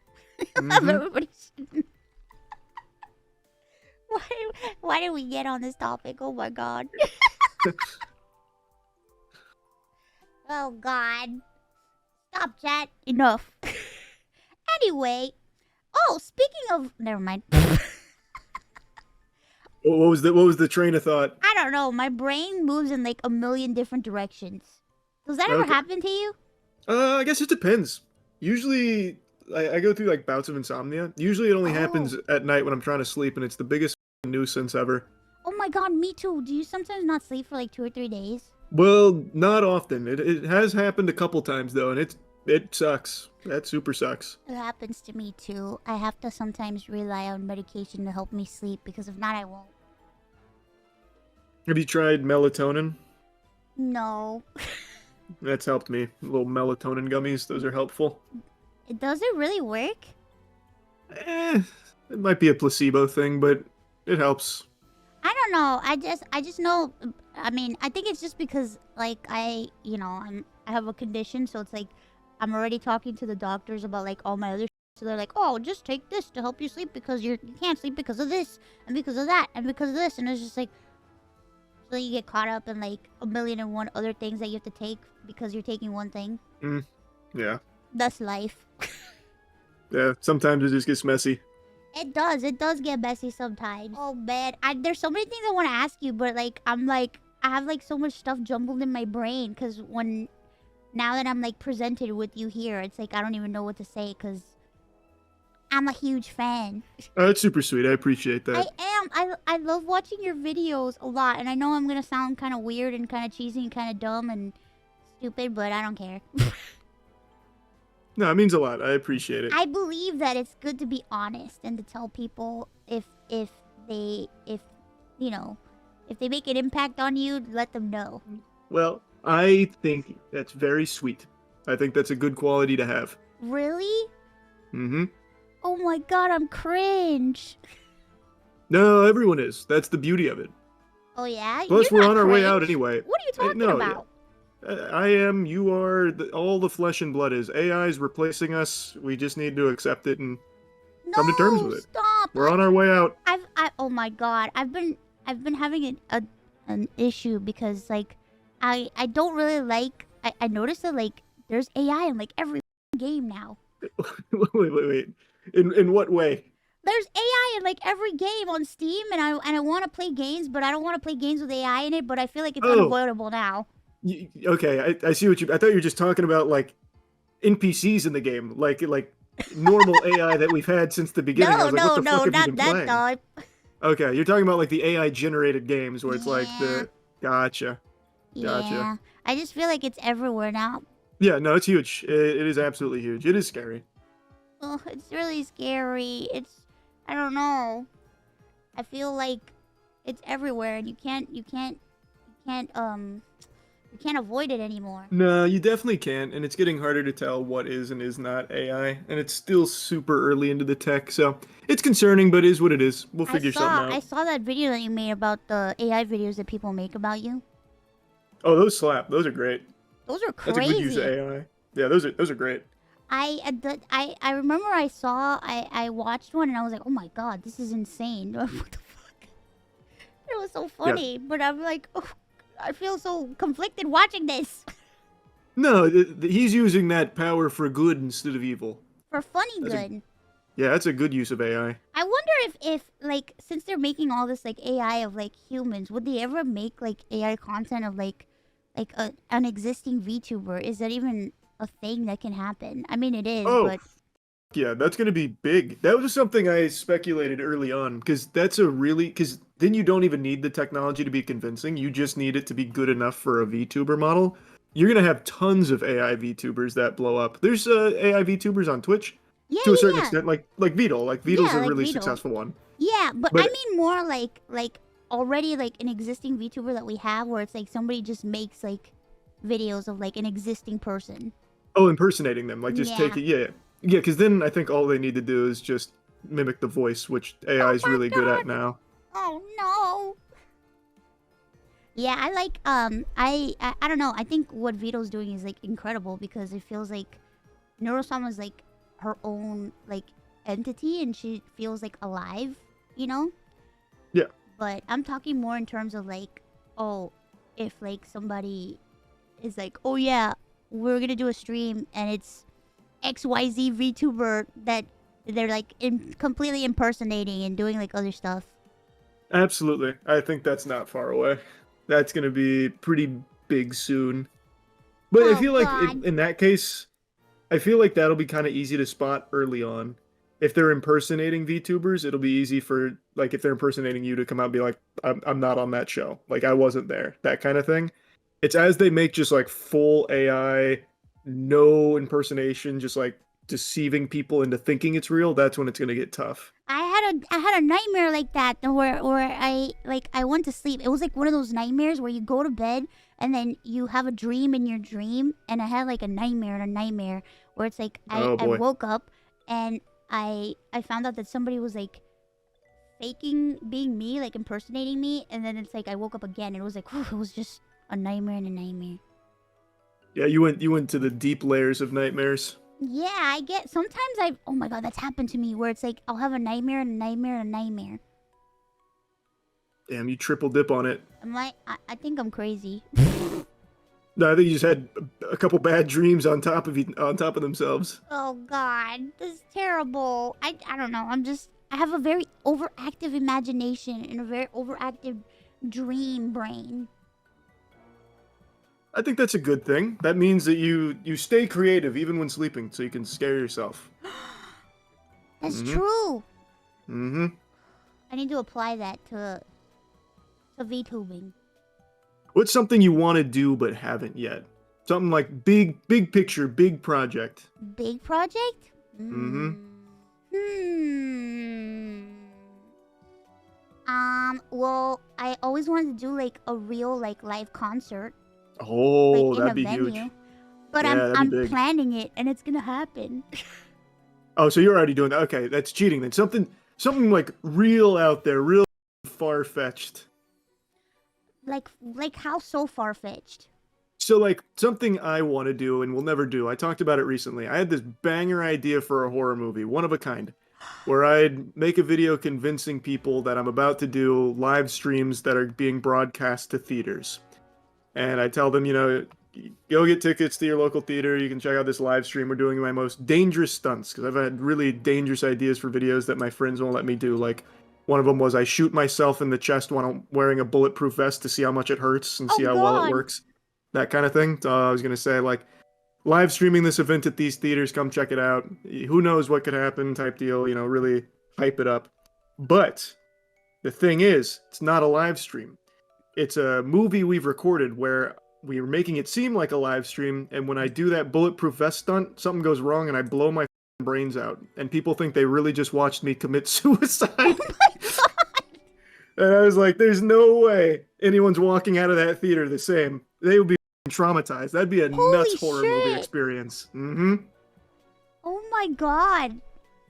Everybody shitting. Why did we get on this topic? Oh my god. Oh god. Stop, chat. Enough. Anyway. Oh, speaking of... Never mind. What was the train of thought? I don't know. My brain moves in like a million different directions. Does that ever Okay. happen to you? I guess it depends. Usually, I go through like bouts of insomnia. Usually, it only happens Oh. at night when I'm trying to sleep, and it's the biggest nuisance ever. Oh my god, me too. Do you sometimes not sleep for like 2 or 3 days? Well, not often. It has happened a couple times though, and it sucks. That super sucks. It happens to me too. I have to sometimes rely on medication to help me sleep because if not, I won't. Have you tried melatonin? No. That's helped me. Little melatonin gummies. Those are helpful. Does it really work? It might be a placebo thing, but it helps. I don't know. I just know. I mean, I think it's just because like I have a condition, so it's like I'm already talking to the doctors about like all my other. So they're like, oh, just take this to help you sleep because you can't sleep because of this and because of that and because of this, and it's just like. So you get caught up in like a million and one other things that you have to take because you're taking one thing. Yeah. That's life. Yeah. Sometimes it just gets messy. It does. It does get messy sometimes. Oh man, there's so many things I want to ask you, but like I have like so much stuff jumbled in my brain because now that I'm like presented with you here, it's like I don't even know what to say because I'm a huge fan. That's super sweet. I appreciate that. I am. I love watching your videos a lot, and I know I'm gonna sound kind of weird and kind of cheesy and kind of dumb and stupid, but I don't care. No, it means a lot. I appreciate it. I believe that it's good to be honest and to tell people if they make an impact on you, let them know. Well, I think that's very sweet. I think that's a good quality to have. Really? Mm-hmm. Oh my god, I'm cringe. No, everyone is. That's the beauty of it. Oh yeah? Plus, You're we're not on our way cringe. out anyway. What are you talking No, about? I am, you are, all the flesh and blood is. AI is replacing us. We just need to accept it and come to terms with it. Stop. We're on our way out. Oh my god. I've been having an issue because like I don't really like I noticed that like there's AI in like every game now. Wait. In what way? There's AI in like every game on Steam, and I want to play games, but I don't want to play games with AI in it. But I feel like it's unavoidable now. Okay, I see what you. I thought you were just talking about like NPCs in the game, like normal AI that we've had since the beginning. I was like, what the fuck have you not been that playing? type. Okay, you're talking about like the AI generated games where it's like Yeah. the gotcha. Yeah, I just feel like it's everywhere now. Yeah, no, it's huge. It is absolutely huge. It is scary. Oh, it's really scary. I don't know. I feel like it's everywhere, and you can't avoid it anymore. No, you definitely can't, and it's getting harder to tell what is and is not AI, and it's still super early into the tech, so it's concerning, but it is what it is. We'll figure something out. I saw that video that you made about the AI videos that people make about you. Oh, those slap. Those are great. Those are That's a crazy. good use of AI. Yeah, those are great. I remember I watched one and I was like, oh my god, this is insane. What the fuck? It was so funny, but I'm like, oh, I feel so conflicted watching this. No, he's using that power for good instead of evil. For funny good. Yeah, that's a good use of AI. I wonder if like since they're making all this like AI of like humans, would they ever make like AI content of like an existing VTuber? Is that even a thing that can happen? I mean, it is, but yeah, that's gonna be big. That was something I speculated early on because because then you don't even need the technology to be convincing. You just need it to be good enough for a VTuber model. You're gonna have tons of AI VTubers that blow up. There's AI VTubers on Twitch to a certain extent, like Beetle. Like Beetle's a really successful one. Yeah, but I mean more like already like an existing VTuber that we have, where it's like somebody just makes like videos of like an existing person. Oh, impersonating them, like just take it. Yeah. Because then I think all they need to do is just mimic the voice, which AI is really good at now. Oh no. Yeah, I like I don't know. I think what Vito's doing is like incredible because it feels like Neurosama is like her own like entity and she feels like alive, you know? Yeah. But I'm talking more in terms of like, oh, if like somebody is like, oh yeah, we're gonna do a stream and it's XYZ VTuber that they're like completely impersonating and doing like other stuff. Absolutely. I think that's not far away. That's going to be pretty big soon. But I Oh feel like God. in that case, I feel like that'll be kind of easy to spot early on. If they're impersonating VTubers, it'll be easy for, like, if they're impersonating you to come out and be like, I'm not on that show. Like, I wasn't there. That kind of thing. It's as they make just like full AI, no impersonation, just like deceiving people into thinking it's real, that's when it's going to get tough. I had a nightmare like that where I went to sleep. It was like one of those nightmares where you go to bed and then you have a dream in your dream, and I had like a nightmare where it's like Oh I boy. woke up and I found out that somebody was like faking being me, like impersonating me, and then it's like I woke up again and it was like, whew, it was just a nightmare and a nightmare. Yeah, you went to the deep layers of nightmares. Yeah, I get sometimes I oh my god, that's happened to me where it's like I'll have a nightmare and a nightmare and a nightmare. Damn, you triple dip on it. I'm like I think I'm crazy. No, I think you just had a couple bad dreams on top of themselves. Oh god, this is terrible. I don't know. I have a very overactive imagination and a very overactive dream brain. I think that's a good thing. That means that you stay creative even when sleeping, so you can scare yourself. That's Mm-hmm. true. Mm-hmm. I need to apply that to VTubing. What's something you want to do but haven't yet? Something like big picture, big project. Big project? Mm-hmm. Hmm. Well, I always wanted to do like a real like live concert, like Oh, in a that'd be venue. huge. But Yeah, that'd be I'm big. planning it and it's gonna happen. Oh, so you're already doing that. Okay, that's cheating then. Something like real out there, real far-fetched. Like how so far fetched? So like something I want to do and will never do. I talked about it recently. I had this banger idea for a horror movie, one of a kind, where I'd make a video convincing people that I'm about to do live streams that are being broadcast to theaters. And I tell them, go get tickets to your local theater. You can check out this live stream. We're doing my most dangerous stunts because I've had really dangerous ideas for videos that my friends won't let me do. Like one of them was I shoot myself in the chest when I'm wearing a bulletproof vest to see how much it hurts and see Oh how well it god. works. That kind of thing. I was gonna say like live streaming this event at these theaters. Come check it out. Who knows what could happen? Type deal. Really hype it up. But the thing is, it's not a live stream. It's a movie we've recorded where we were making it seem like a live stream, and when I do that bulletproof vest stunt, something goes wrong and I blow my brains out, and people think they really just watched me commit suicide. And I was like, there's no way anyone's walking out of that theater the same. They would be traumatized. That'd be a nuts Holy horror movie shit. experience. Mm-hmm. Oh my god.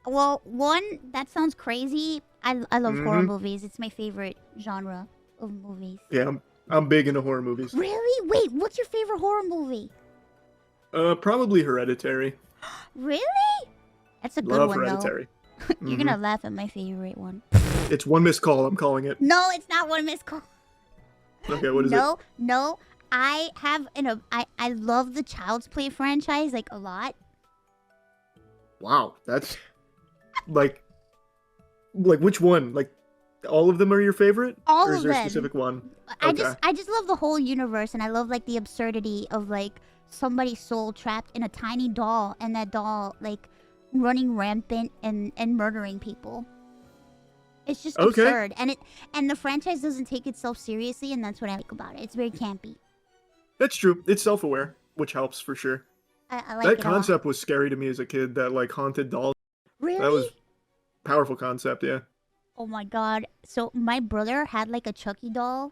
Well, one, that sounds crazy. I love horror Mm-hmm. movies. It's my favorite genre of movies. Yeah, I'm big into horror movies. Really? Wait, what's your favorite horror movie? Probably Hereditary. Really? That's a good Love one Hereditary. though. You're Mhm. gonna laugh at my favorite one. It's one missed call, I'm calling it. No, it's not one missed call. Okay, what is it? No. I have I love the Child's Play franchise like a lot. Wow, that's like which one? Like all of them are your favorite? All Or is of there a them. specific one? I Okay. just love the whole universe, and I love like the absurdity of like somebody's soul trapped in a tiny doll, and that doll like running rampant and murdering people. It's just Okay. absurd, and the franchise doesn't take itself seriously, and that's what I like about it. It's very campy. That's true. It's self-aware, which helps for sure. I like That it a lot. concept was scary to me as a kid, that like haunted doll. Really? That was powerful concept, yeah. Oh my god. So my brother had like a Chucky doll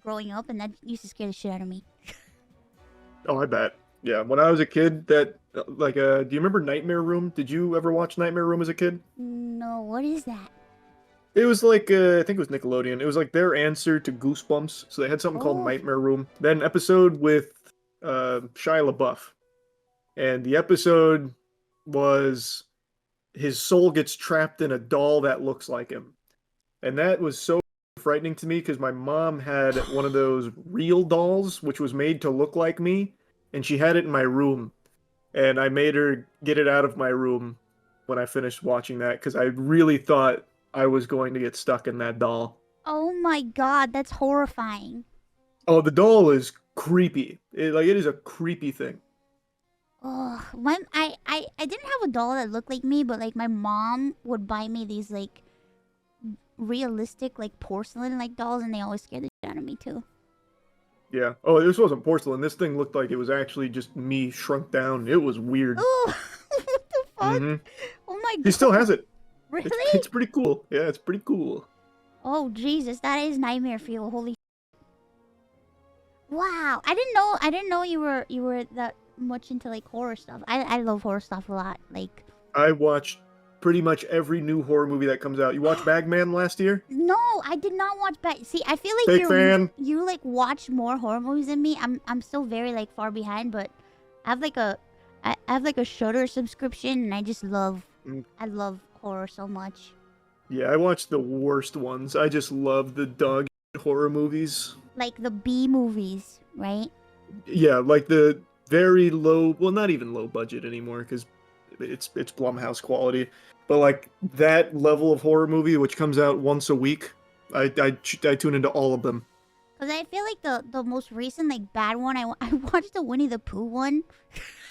growing up, and that used to scare the shit out of me. Oh, I bet. Yeah, when I was a kid, that do you remember Nightmare Room? Did you ever watch Nightmare Room as a kid? No, what is that? It was like I think it was Nickelodeon. It was like their answer to Goosebumps. So they had something called Oh. Nightmare Room. Then an episode with Shia LaBeouf, and the episode was his soul gets trapped in a doll that looks like him, and that was so frightening to me because my mom had one of those real dolls which was made to look like me, and she had it in my room, and I made her get it out of my room when I finished watching that because I really thought I was going to get stuck in that doll. Oh my god, that's horrifying. Oh, the doll is creepy. It is a creepy thing. Oh, I didn't have a doll that looked like me, but like my mom would buy me these like realistic like porcelain like dolls, and they always scared the shit out of me too. Yeah. Oh, this wasn't porcelain. This thing looked like it was actually just me shrunk down. It was weird. Oh, what the fuck? Mm-hmm. Oh my god. He still has it. Really? It's pretty cool. Yeah, it's pretty cool. Oh Jesus, that is nightmare fuel. Holy. Wow, I didn't know you were that much into like horror stuff. I love horror stuff a lot. Like I watched pretty much every new horror movie that comes out. You watched Bagman last year? no, I did not watch See, I feel like Big fan. you like watch more horror movies than me. I'm still very like far behind, but I have like a Shudder subscription, and I just love I love horror so much. Yeah, I watched the worst ones. I just love the dog horror movies. Like the B movies, right? Yeah, like the very low, well, not even low budget anymore because it's Blumhouse quality, but like that level of horror movie which comes out once a week, I tune into all of them. Cause I feel like the most recent like bad one I watched the Winnie the Pooh one.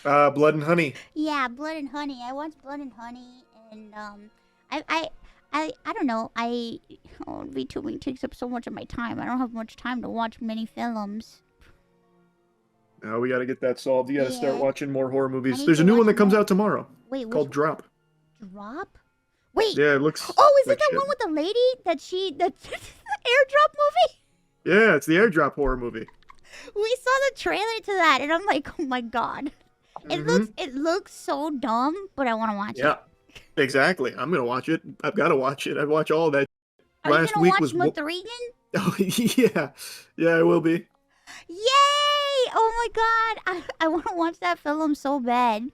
Blood and Honey. Yeah, Blood and Honey. I watched Blood and Honey, and I don't know. VTubing takes up so much of my time. I don't have much time to watch many films. Now we got to get that solved. You got to start Yeah. watching more horror movies. need There's to a new watch one that comes more. out tomorrow Wait, called Drop. Drop? Wait. Yeah, it looks. Oh, is like it that shit. one with the lady that the airdrop movie? Yeah, it's the airdrop horror movie. We saw the trailer to that, and I'm like, oh my god. It looks so dumb, but I want to watch it. Yeah, exactly. I'm gonna watch it. I've got to watch it. I'd watch all that. Are Last you gonna week watch was Muthurigan? Oh yeah, yeah, I will be. Yay! Oh my god, I want to watch that film so bad.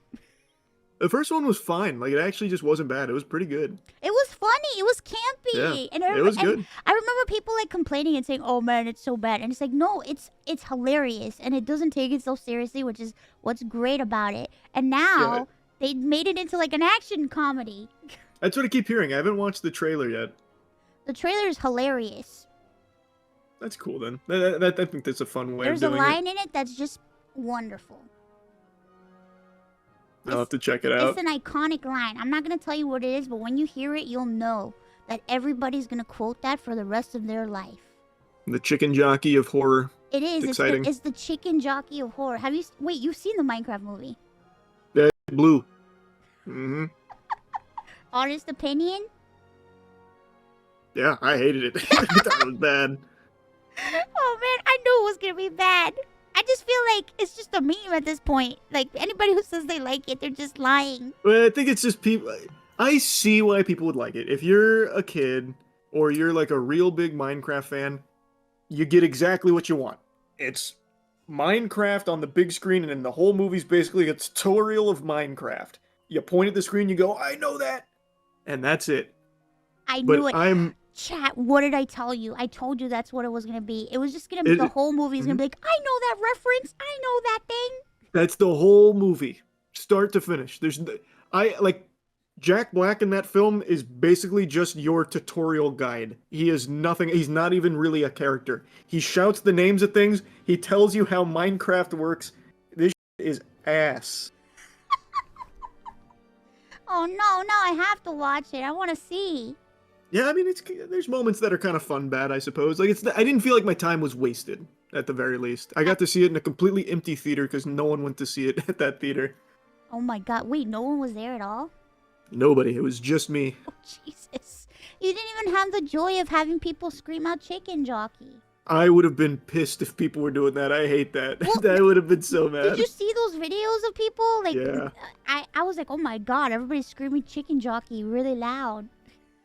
The first one was fine. Like it actually just wasn't bad. It was pretty good. It was funny. It was campy. Yeah, it was good. I remember people like complaining and saying, "Oh man, it's so bad." And it's like, no, it's hilarious, and it doesn't take itself seriously, which is what's great about it. And now they made it into like an action comedy. That's what I keep hearing. I haven't watched the trailer yet. The trailer is hilarious. That's cool then. I think that's a fun way There's of a doing line in it that's just wonderful. I'll have to check it out. It's an iconic line. I'm not gonna tell you what it is, but when you hear it, you'll know that everybody's gonna quote that for the rest of their life. The chicken jockey of horror. It is. Exciting. It's the chicken jockey of horror. Wait, you've seen the Minecraft movie? Yeah, blue. Mm-hmm. Honest opinion? Yeah, I hated it. I thought it was bad. Oh man, I knew it was gonna be bad. I just feel like it's just a meme at this point. Like anybody who says they like it, they're just lying. Well, I think it's just people. I see why people would like it. If you're a kid or you're like a real big Minecraft fan, you get exactly what you want. It's Minecraft on the big screen, and then the whole movie's basically a tutorial of Minecraft. You point at the screen, you go, "I know that," and that's it. I But knew it. Chat, what did I tell you? I told you that's what it was gonna be. It was just gonna be the whole movie is gonna be like, I know that reference. I know that thing. That's the whole movie, start to finish. Jack Black in that film is basically just your tutorial guide. He is nothing. He's not even really a character. He shouts the names of things. He tells you how Minecraft works. This is ass. Oh no, I have to watch it. I want to see. Yeah, I mean, there's moments that are kind of fun bad, I suppose. Like I didn't feel like my time was wasted, at the very least. I got to see it in a completely empty theater because no one went to see it at that theater. Oh my god, wait, no one was there at all? Nobody. It was just me. Oh Jesus. You didn't even have the joy of having people scream out chicken jockey. I would have been pissed if people were doing that. I hate that. Well, I would have been so mad. Did you see those videos of people? Like, yeah. I was like, oh my god, everybody's screaming chicken jockey really loud.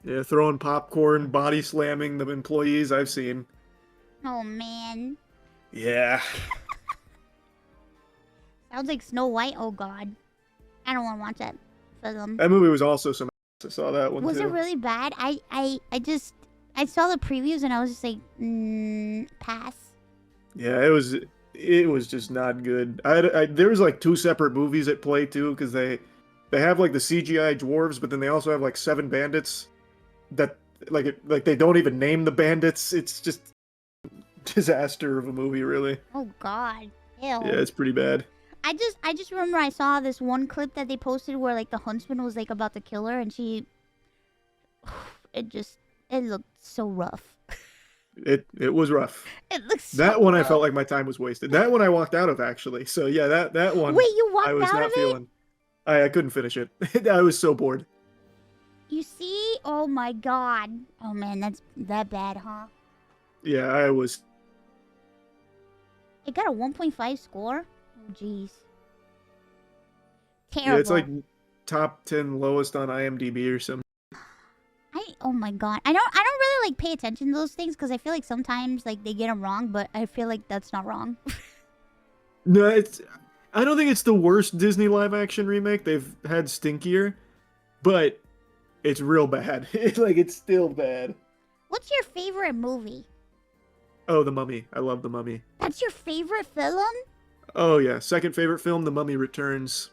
Yeah, throwing popcorn, body slamming the employees. I've seen. Oh man. Yeah. Sounds like Snow White. Oh god. I don't want to watch that film. That movie was also some ass. I saw that one Was too. it really bad? I saw the previews and I was just like, pass. Yeah, it was just not good. There was like 2 separate movies at play too, because they have like the CGI dwarves, but then they also have like 7 bandits that like they don't even name the bandits. It's just disaster of a movie, really. Oh God. Ew. Yeah, it's pretty bad. I just remember I saw this one clip that they posted where like the huntsman was like about to kill her, and she. It looked so rough. It was rough. It looks so That one rough. I felt like my time was wasted. That one I walked out of, actually. So yeah, that one. Wait, you walked I was out not of feeling. I couldn't finish it. I was so bored. You see? Oh my God. Oh man, that's that bad, huh? Yeah, I was. It got a 1.5 score. Oh jeez. Terrible. Yeah, it's like top 10 lowest on IMDb or something. Oh my God. I don't really like pay attention to those things because I feel like sometimes like they get them wrong, but I feel like that's not wrong. No, I don't think it's the worst Disney live action remake. They've had stinkier, but it's real bad. It's still bad. What's your favorite movie? Oh, The Mummy. I love The Mummy. That's your favorite film? Oh yeah, second favorite film, The Mummy Returns.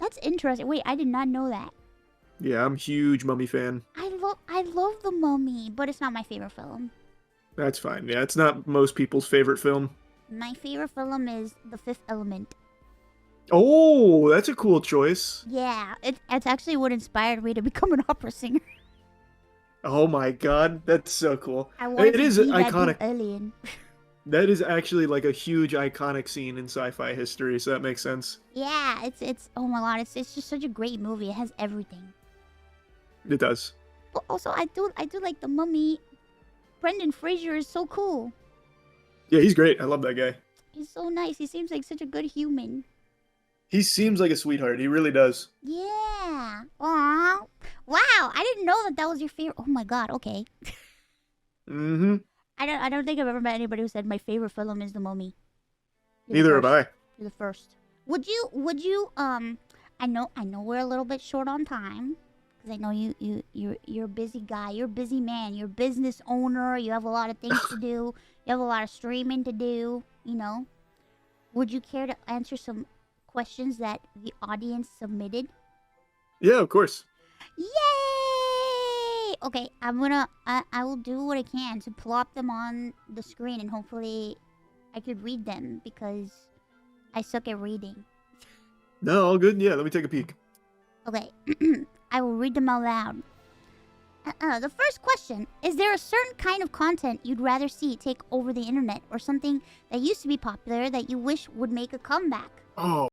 That's interesting. Wait, I did not know that. Yeah, I'm a huge Mummy fan. I love The Mummy, but it's not my favorite film. That's fine. Yeah, it's not most people's favorite film. My favorite film is The Fifth Element. Oh, that's a cool choice. Yeah, it's actually what inspired me to become an opera singer. Oh my God, that's so cool. I wanted It is to be that iconic. good alien. That is actually like a huge iconic scene in sci-fi history, so that makes sense. Yeah, it's oh my God, it's just such a great movie. It has everything. It does. But also, I do like The Mummy. Brendan Fraser is so cool. Yeah, he's great. I love that guy. He's so nice. He seems like such a good human. He seems like a sweetheart. He really does. Yeah. Aww. Wow. I didn't know that was your favorite. Oh my God. Okay. Mm-hmm. I don't think I've ever met anybody who said my favorite film is The Mummy. Neither have I. You're the first. Would you I know we're a little bit short on time. Because I know you're a busy guy. You're a busy man. You're a business owner. You have a lot of things to do. You have a lot of streaming to do. You know. Would you care to answer some questions that the audience submitted? Yeah, of course. Yay! Okay, I will do what I can to plop them on the screen, and hopefully I could read them because I suck at reading. No, all good. Yeah, let me take a peek. Okay. I will read them out loud. The first question, is there a certain kind of content you'd rather see take over the internet, or something that used to be popular that you wish would make a comeback? Oh,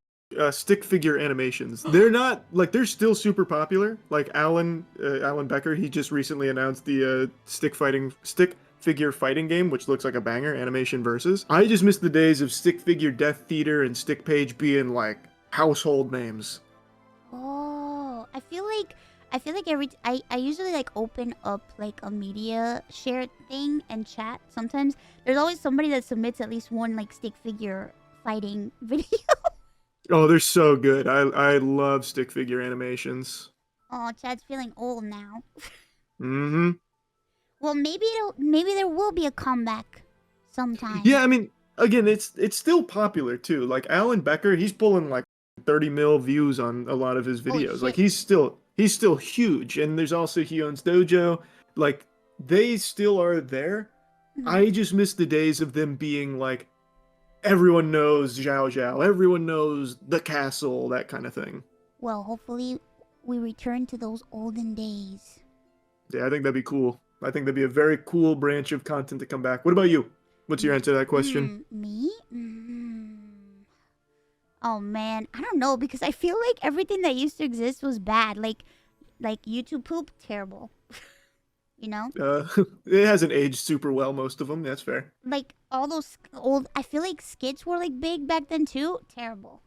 stick figure animations. They're not, they're still super popular. Like Alan Becker, he just recently announced the stick figure fighting game, which looks like a banger, Animation Versus. I just miss the days of stick figure Death Theater and Stick Page being like household names. Oh, I feel like I usually like open up like a media share thing and chat. Sometimes there's always somebody that submits at least one like stick figure fighting video. Oh, they're so good. I love stick figure animations. Oh, Chad's feeling old now. Mm-hmm. Well, maybe there will be a comeback sometime. Yeah, I mean, again, it's still popular too. Like Alan Becker, he's pulling like 30 mil views on a lot of his videos. Like he's still huge. And there's also He Owns Dojo. Like they still are there. Mm-hmm. I just miss the days of them being like, everyone knows Zhao Zhao, everyone knows the castle, that kind of thing. Well, hopefully we return to those olden days. Yeah, I think that'd be cool. I think that'd be a very cool branch of content to come back. What about you? What's your answer to that question? Me? Oh man, I don't know, because I feel like everything that used to exist was bad. Like YouTube poop, terrible. You know? It hasn't aged super well, most of them. That's fair. Like all those old, I feel like skits were like big back then too. Terrible.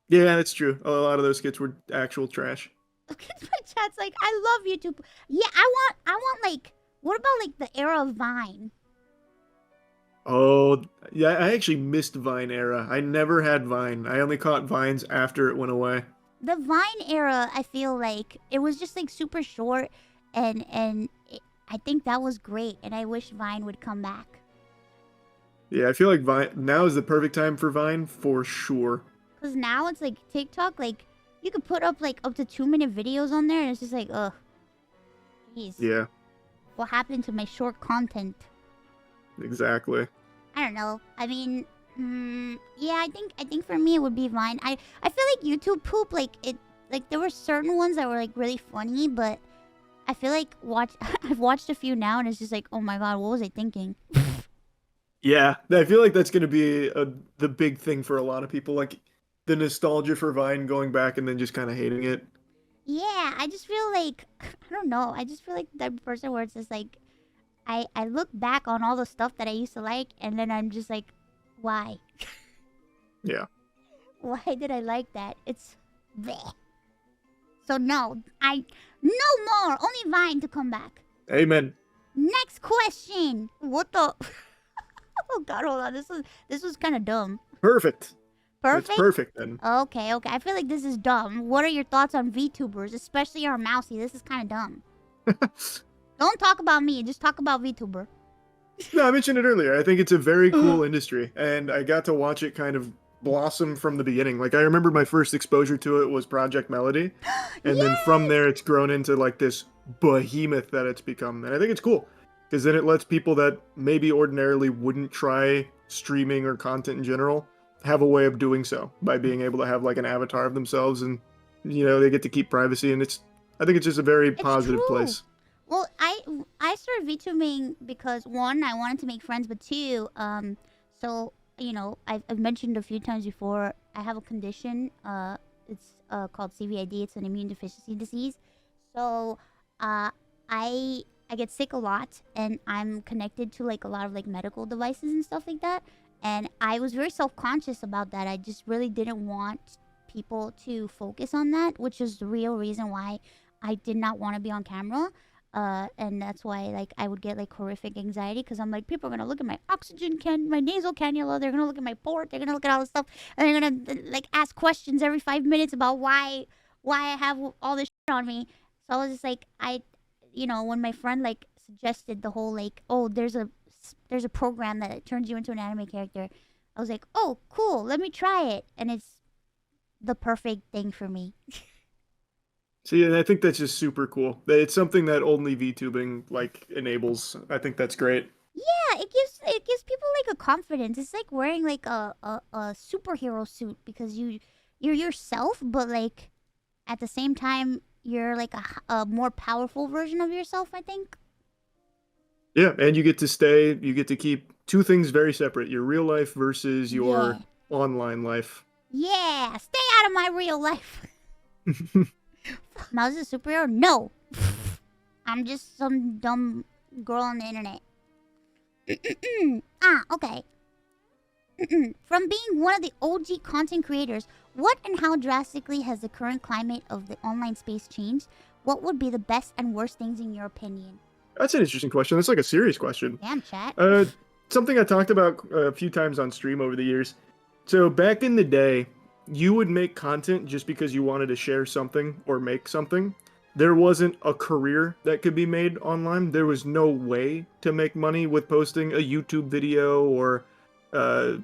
Yeah, that's true. A lot of those skits were actual trash. Look at my chat's like, I love YouTube. Yeah, I want like, what about like the era of Vine? Oh, yeah, I actually missed Vine era. I never had Vine. I only caught Vines after it went away. The Vine era, I feel like it was just like super short, and I think that was great, and I wish Vine would come back. Yeah, I feel like Vine now is the perfect time for Vine for sure. Cause now it's like TikTok, like you could put up like up to 2-minute videos on there, and it's just like, ugh. Jeez. Yeah, What happened to my short content? exactly. I don't know. I mean, yeah, I think for me it would be Vine. I feel like YouTube poop, like there were certain ones that were like really funny, but I feel like I've watched a few now and it's just like, oh my god, what was I thinking? Yeah, I feel like that's going to be the big thing for a lot of people, like the nostalgia for Vine going back and then just kind of hating it. Yeah, I just feel like I don't know. I just feel like the type of person where it's just like I look back on all the stuff that I used to like and then I'm just like, why? Yeah. Why did I like that? It's bleh. So no, no more. Only Vine to come back. Amen. Next question. What the? Oh god, hold on. This was kind of dumb. Perfect. That's Perfect. perfect then. Okay. I feel like this is dumb. What are your thoughts on VTubers, especially our mousey? This is kind of dumb. Don't talk about me. Just talk about VTuber. No, I mentioned it earlier. I think it's a very cool industry, and I got to watch it kind of blossom from the beginning. Like I remember my first exposure to it was Project Melody, and then from Yes. there it's grown into like this behemoth that it's become. And I think it's cool because then it lets people that maybe ordinarily wouldn't try streaming or content in general have a way of doing so by being able to have like an avatar of themselves, and they get to keep privacy, and I think it's just a very It's positive true. place. Well, I started VTubing because one, I wanted to make friends, but two, so I've mentioned a few times before. I have a condition. It's called CVID. It's an immune deficiency disease. So, I get sick a lot, and I'm connected to like a lot of like medical devices and stuff like that. And I was very self conscious about that. I just really didn't want people to focus on that, which is the real reason why I did not want to be on camera. And that's why like I would get like horrific anxiety because I'm like, people are gonna look at my my nasal cannula, they're gonna look at my port, they're gonna look at all this stuff, and they're gonna like ask questions every 5 minutes about why I have all this shit on me. So I was just like, when my friend like suggested the whole like, oh, there's a program that turns you into an anime character, I was like, oh, cool, let me try it, and it's the perfect thing for me. See, and I think that's just super cool. It's something that only VTubing like enables. I think that's great. Yeah, it gives people like a confidence. It's like wearing like a superhero suit because you're yourself, but like at the same time you're like a more powerful version of yourself, I think. Yeah, and you get to keep two things very separate, your real life versus Yeah. your online life. Yeah, stay out of my real life. Mouse is a superhero? No. I'm just some dumb girl on the internet. Okay. From being one of the OG content creators, what and how drastically has the current climate of the online space changed? What would be the best and worst things in your opinion? That's an interesting question. That's like a serious question. Damn, chat. Something I talked about a few times on stream over the years. So back in the day, you would make content just because you wanted to share something or make something. There wasn't a career that could be made online. There was no way to make money with posting a YouTube video or uh,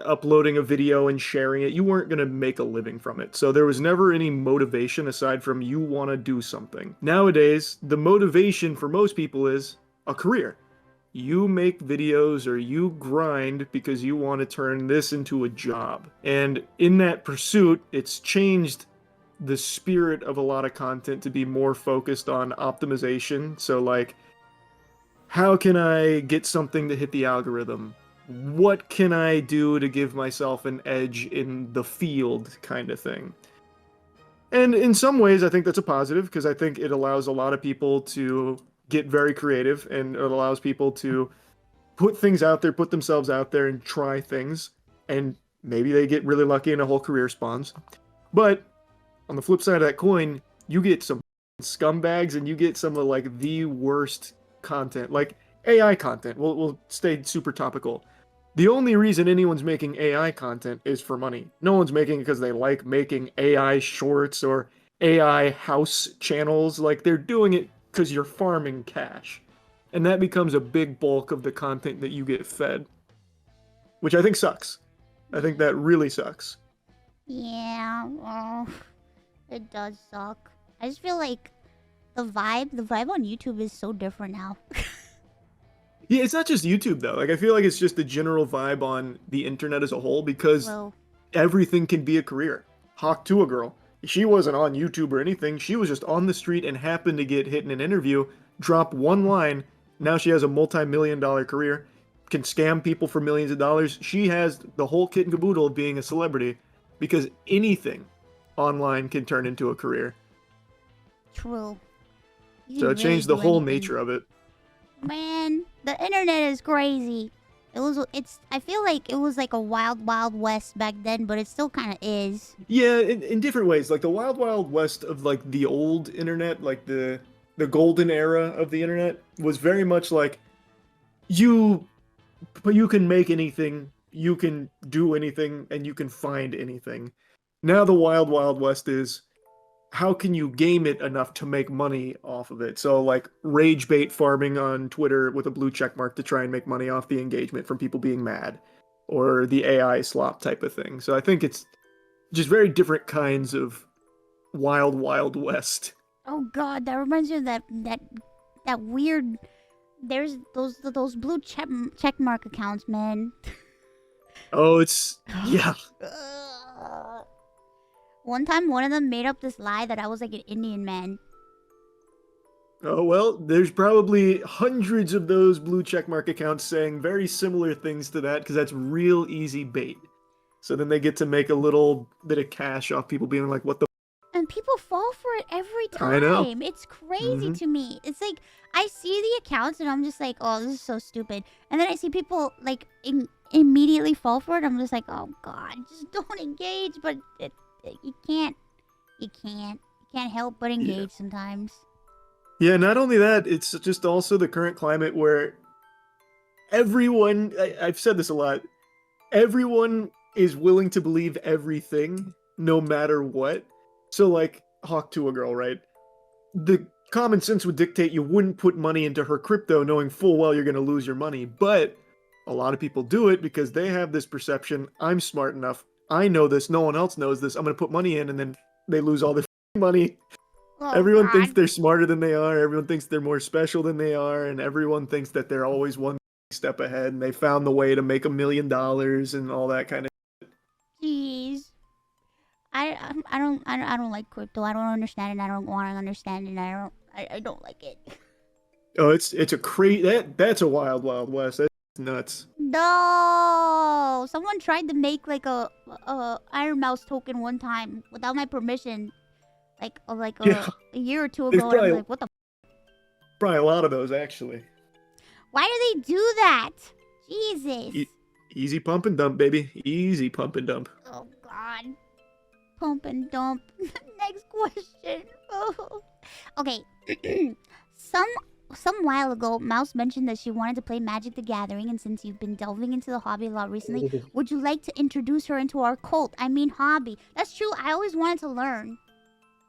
uploading a video and sharing it. You weren't going to make a living from it. So there was never any motivation aside from you want to do something. Nowadays, the motivation for most people is a career. You make videos or you grind because you want to turn this into a job. And in that pursuit, it's changed the spirit of a lot of content to be more focused on optimization. So, like, how can I get something to hit the algorithm? What can I do to give myself an edge in the field, kind of thing. And in some ways, I think that's a positive because I think it allows a lot of people to get very creative and it allows people to put things out there, put themselves out there and try things. And maybe they get really lucky and a whole career spawns. But on the flip side of that coin, you get some scumbags and you get some of like the worst content, like AI content. We'll stay super topical. The only reason anyone's making AI content is for money. No one's making it because they like making AI shorts or AI house channels. Like they're doing it because you're farming cash. And that becomes a big bulk of the content that you get fed, which I think sucks. I think that really sucks. Yeah, it does suck. I just feel like The vibe on YouTube is so different now. Yeah, it's not just YouTube though. Like I feel like it's just the general vibe on the internet as a whole because Well, everything can be a career. Hawk to a girl. She wasn't on YouTube or anything. She was just on the street and happened to get hit in an interview, drop one line. Now she has a multi-million-dollar career, can scam people for millions of dollars. She has the whole kit and caboodle of being a celebrity because anything online can turn into a career. true. You So can it really changed the do whole anything. nature of it. Man, the internet is crazy. I feel like it was like a wild, wild west back then, but it still kind of is. Yeah, in different ways. Like the wild, wild west of like the old internet, like the golden era of the internet was very much like you you can make anything, you can do anything, and you can find anything. Now the wild, wild west is how can you game it enough to make money off of it? So like rage bait farming on Twitter with a blue check mark to try and make money off the engagement from people being mad, or the AI slop type of thing. So I think it's just very different kinds of wild, wild west. Oh God, that reminds me of that weird. There's those blue check mark accounts, man. Oh, it's yeah. Ugh. One time, one of them made up this lie that I was like an Indian man. Oh well, there's probably hundreds of those blue checkmark accounts saying very similar things to that because that's real easy bait. So then they get to make a little bit of cash off people being like, "What the?" And people fall for it every I know. time. It's crazy hmm to me. It's like I see the accounts and I'm just like, oh, this is so stupid. And then I see people like immediately fall for it. I'm just like, oh God, just don't engage. But you can't help but Yeah. engage sometimes. Yeah. Not only that, it's just also the current climate where everyone. I've said this a lot. Everyone is willing to believe everything, no matter what. So like Hawk to a girl, right? The common sense would dictate you wouldn't put money into her crypto knowing full well you're going to lose your money. But a lot of people do it because they have this perception, I'm smart enough. I know this. No one else knows this. I'm going to put money in, and then they lose all their money. Oh Everyone thinks God. they're smarter than they are. Everyone thinks they're more special than they are. And everyone thinks that they're always one step ahead. And they found the way to make $1 million and all that kind of. Jeez. I don't like crypto. I don't understand it. I don't want to understand it. I don't like it. Oh, it's a that's a wild, wild west. That's nuts. No, someone tried to make like a Ironmouse token one time without my permission, like Yeah, a year or two there's ago, and I'm probably like, what the? probably a lot of those actually. Why do they do that? Jesus. E- Easy pump and dump, baby. Easy pump and dump. Oh God. Pump and dump. Next question. Oh. Okay. Some while ago, Mouse mentioned that she wanted to play Magic the Gathering, and since you've been delving into the hobby a lot recently, would you like to introduce her into our cult? I mean, hobby. That's true. I always wanted to learn.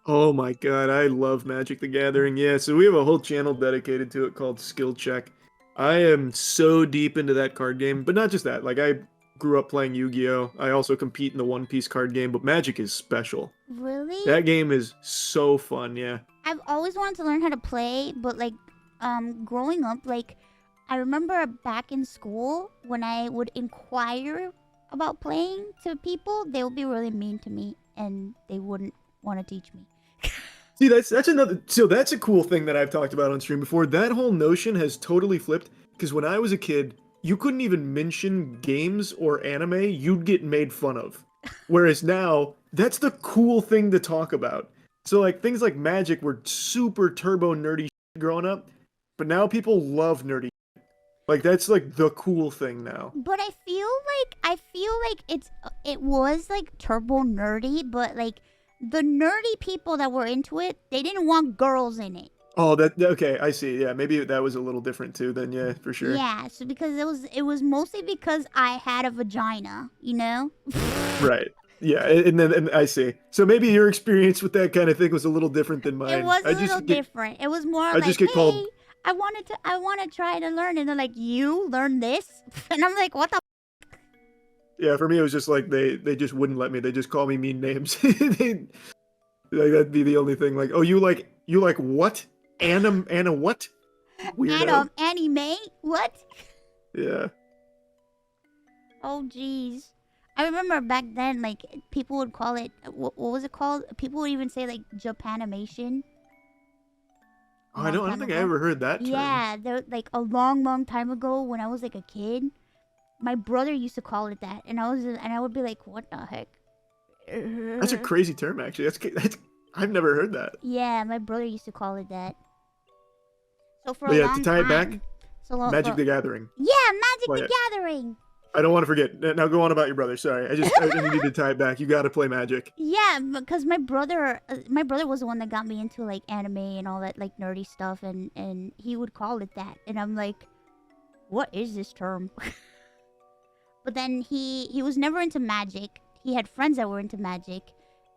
Oh my god, I love Magic the Gathering. Yeah, so we have a whole channel dedicated to it called Skill Check. I am so deep into that card game, but not just that. Like I grew up playing Yu-Gi-Oh. I also compete in the One Piece card game, but Magic is special. Really? That game is so fun, yeah. I've always wanted to learn how to play, but like, growing up, like, I remember back in school when I would inquire about playing to people, they would be really mean to me, and they wouldn't want to teach me. See, that's another. So that's a cool thing that I've talked about on stream before. That whole notion has totally flipped. Because when I was a kid, you couldn't even mention games or anime. You'd get made fun of. Whereas now, that's the cool thing to talk about. So like things like Magic were super turbo nerdy shit growing up, but now people love nerdy. Like that's like the cool thing now. But I feel like it was like turbo nerdy, but like the nerdy people that were into it, they didn't want girls in it. Oh, that okay. I see. Yeah, maybe that was a little different too. Then yeah, for sure. Yeah, so because it was mostly because I had a vagina, you know? Right. Yeah, and I see. So maybe your experience with that kind of thing was a little different than mine. It was I a just little get, different. It was more I like, just get hey, called. I want to try to learn, and they're like, you learn this, and I'm like, what the? Yeah, for me it was just like they just wouldn't let me. They just call me mean names. Like that'd be the only thing. Like, oh, you like what? Anna what? Weirdo. Anime? What? Yeah. Oh, jeez. I remember back then, like, people would call it, what was it called? People would even say, like, Japanimation. Oh, I don't think I ever heard that term. Yeah, there, like, a long, long time ago when I was, like, a kid, my brother used to call it that, and I would be like, what the heck? That's a crazy term, actually. That's I've never heard that. Yeah, my brother used to call it that. So for But a yeah, long to tie it time, back, so long, Magic the Gathering. Yeah, Magic Play the it. Gathering. I don't want to forget. Now go on about your brother. Sorry, I needed to tie it back. You got to play Magic. Yeah, because my brother was the one that got me into like anime and all that like nerdy stuff, and he would call it that, and I'm like, what is this term? But then he was never into Magic. He had friends that were into Magic,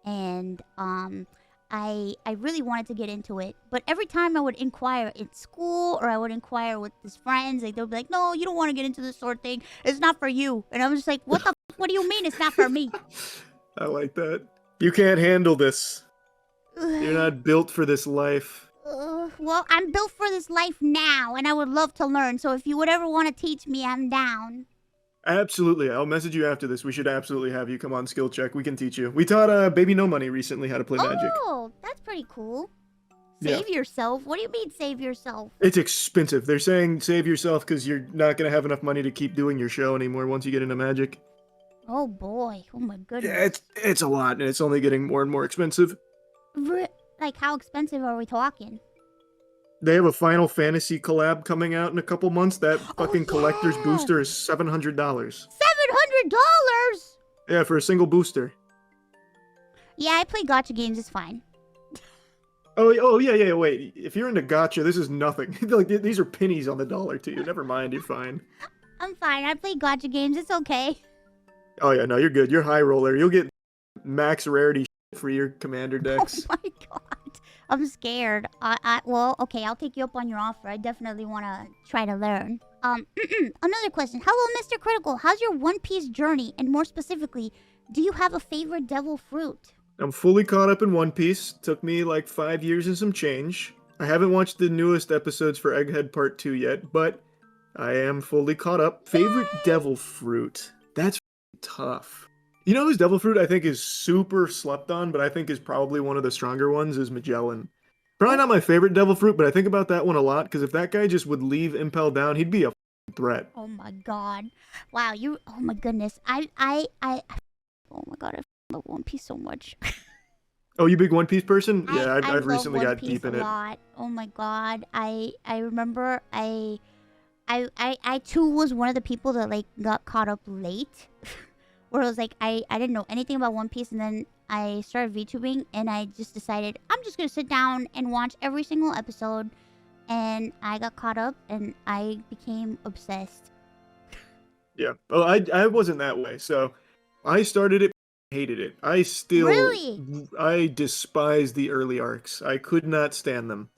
and I really wanted to get into it, but every time I would inquire in school or I would inquire with his friends, like they'll be like, "No, you don't want to get into this sort of thing. It's not for you." And I'm just like, "What the? What do you mean it's not for me?" I like that. You can't handle this. You're not built for this life. Well, I'm built for this life now, and I would love to learn. So if you would ever want to teach me, I'm down. Absolutely. I'll message you after this. We should absolutely have you come on Skill Check. We can teach you. We taught Baby No Money recently how to play Magic. Oh, that's pretty cool. Save yourself? What do you mean save yourself? It's expensive. They're saying save yourself because you're not going to have enough money to keep doing your show anymore once you get into Magic. Oh boy. Oh my goodness. Yeah, it's a lot, and it's only getting more and more expensive. Like, how expensive are we talking? They have a Final Fantasy collab coming out in a couple months. That fucking collector's booster is $700. $700? Yeah, for a single booster. Yeah, I play gacha games. It's fine. Oh yeah. Wait, if you're into gacha, this is nothing. Like these are pennies on the dollar to you. Never mind, you're fine. I'm fine. I play gacha games. It's okay. Oh yeah, no, you're good. You're high roller. You'll get max rarity for your commander decks. Oh my god. I'm scared. Well, okay, I'll take you up on your offer. I definitely want to try to learn. Another question. Hello, Mr. Critical. How's your One Piece journey? And more specifically, do you have a favorite devil fruit? I'm fully caught up in One Piece. Took me like 5 years and some change. I haven't watched the newest episodes for Egghead Part 2 yet, but I am fully caught up. Favorite devil fruit? That's tough. You know whose devil fruit I think is super slept on, but I think is probably one of the stronger ones is Magellan. Probably not my favorite devil fruit, but I think about that one a lot, because if that guy just would leave Impel down, he'd be a threat. Oh my god. Wow, oh my goodness. Oh my god, I love One Piece so much. Oh, you big One Piece person? Yeah, I I've recently One got Piece deep in a it. lot. Oh my god. I remember I too was one of the people that like got caught up late. Where it was like I didn't know anything about One Piece, and then I started VTubing, and I just decided I'm just gonna sit down and watch every single episode, and I got caught up and I became obsessed. Yeah. Oh, I wasn't that way. So I started it, hated it. I despise the early arcs. I could not stand them.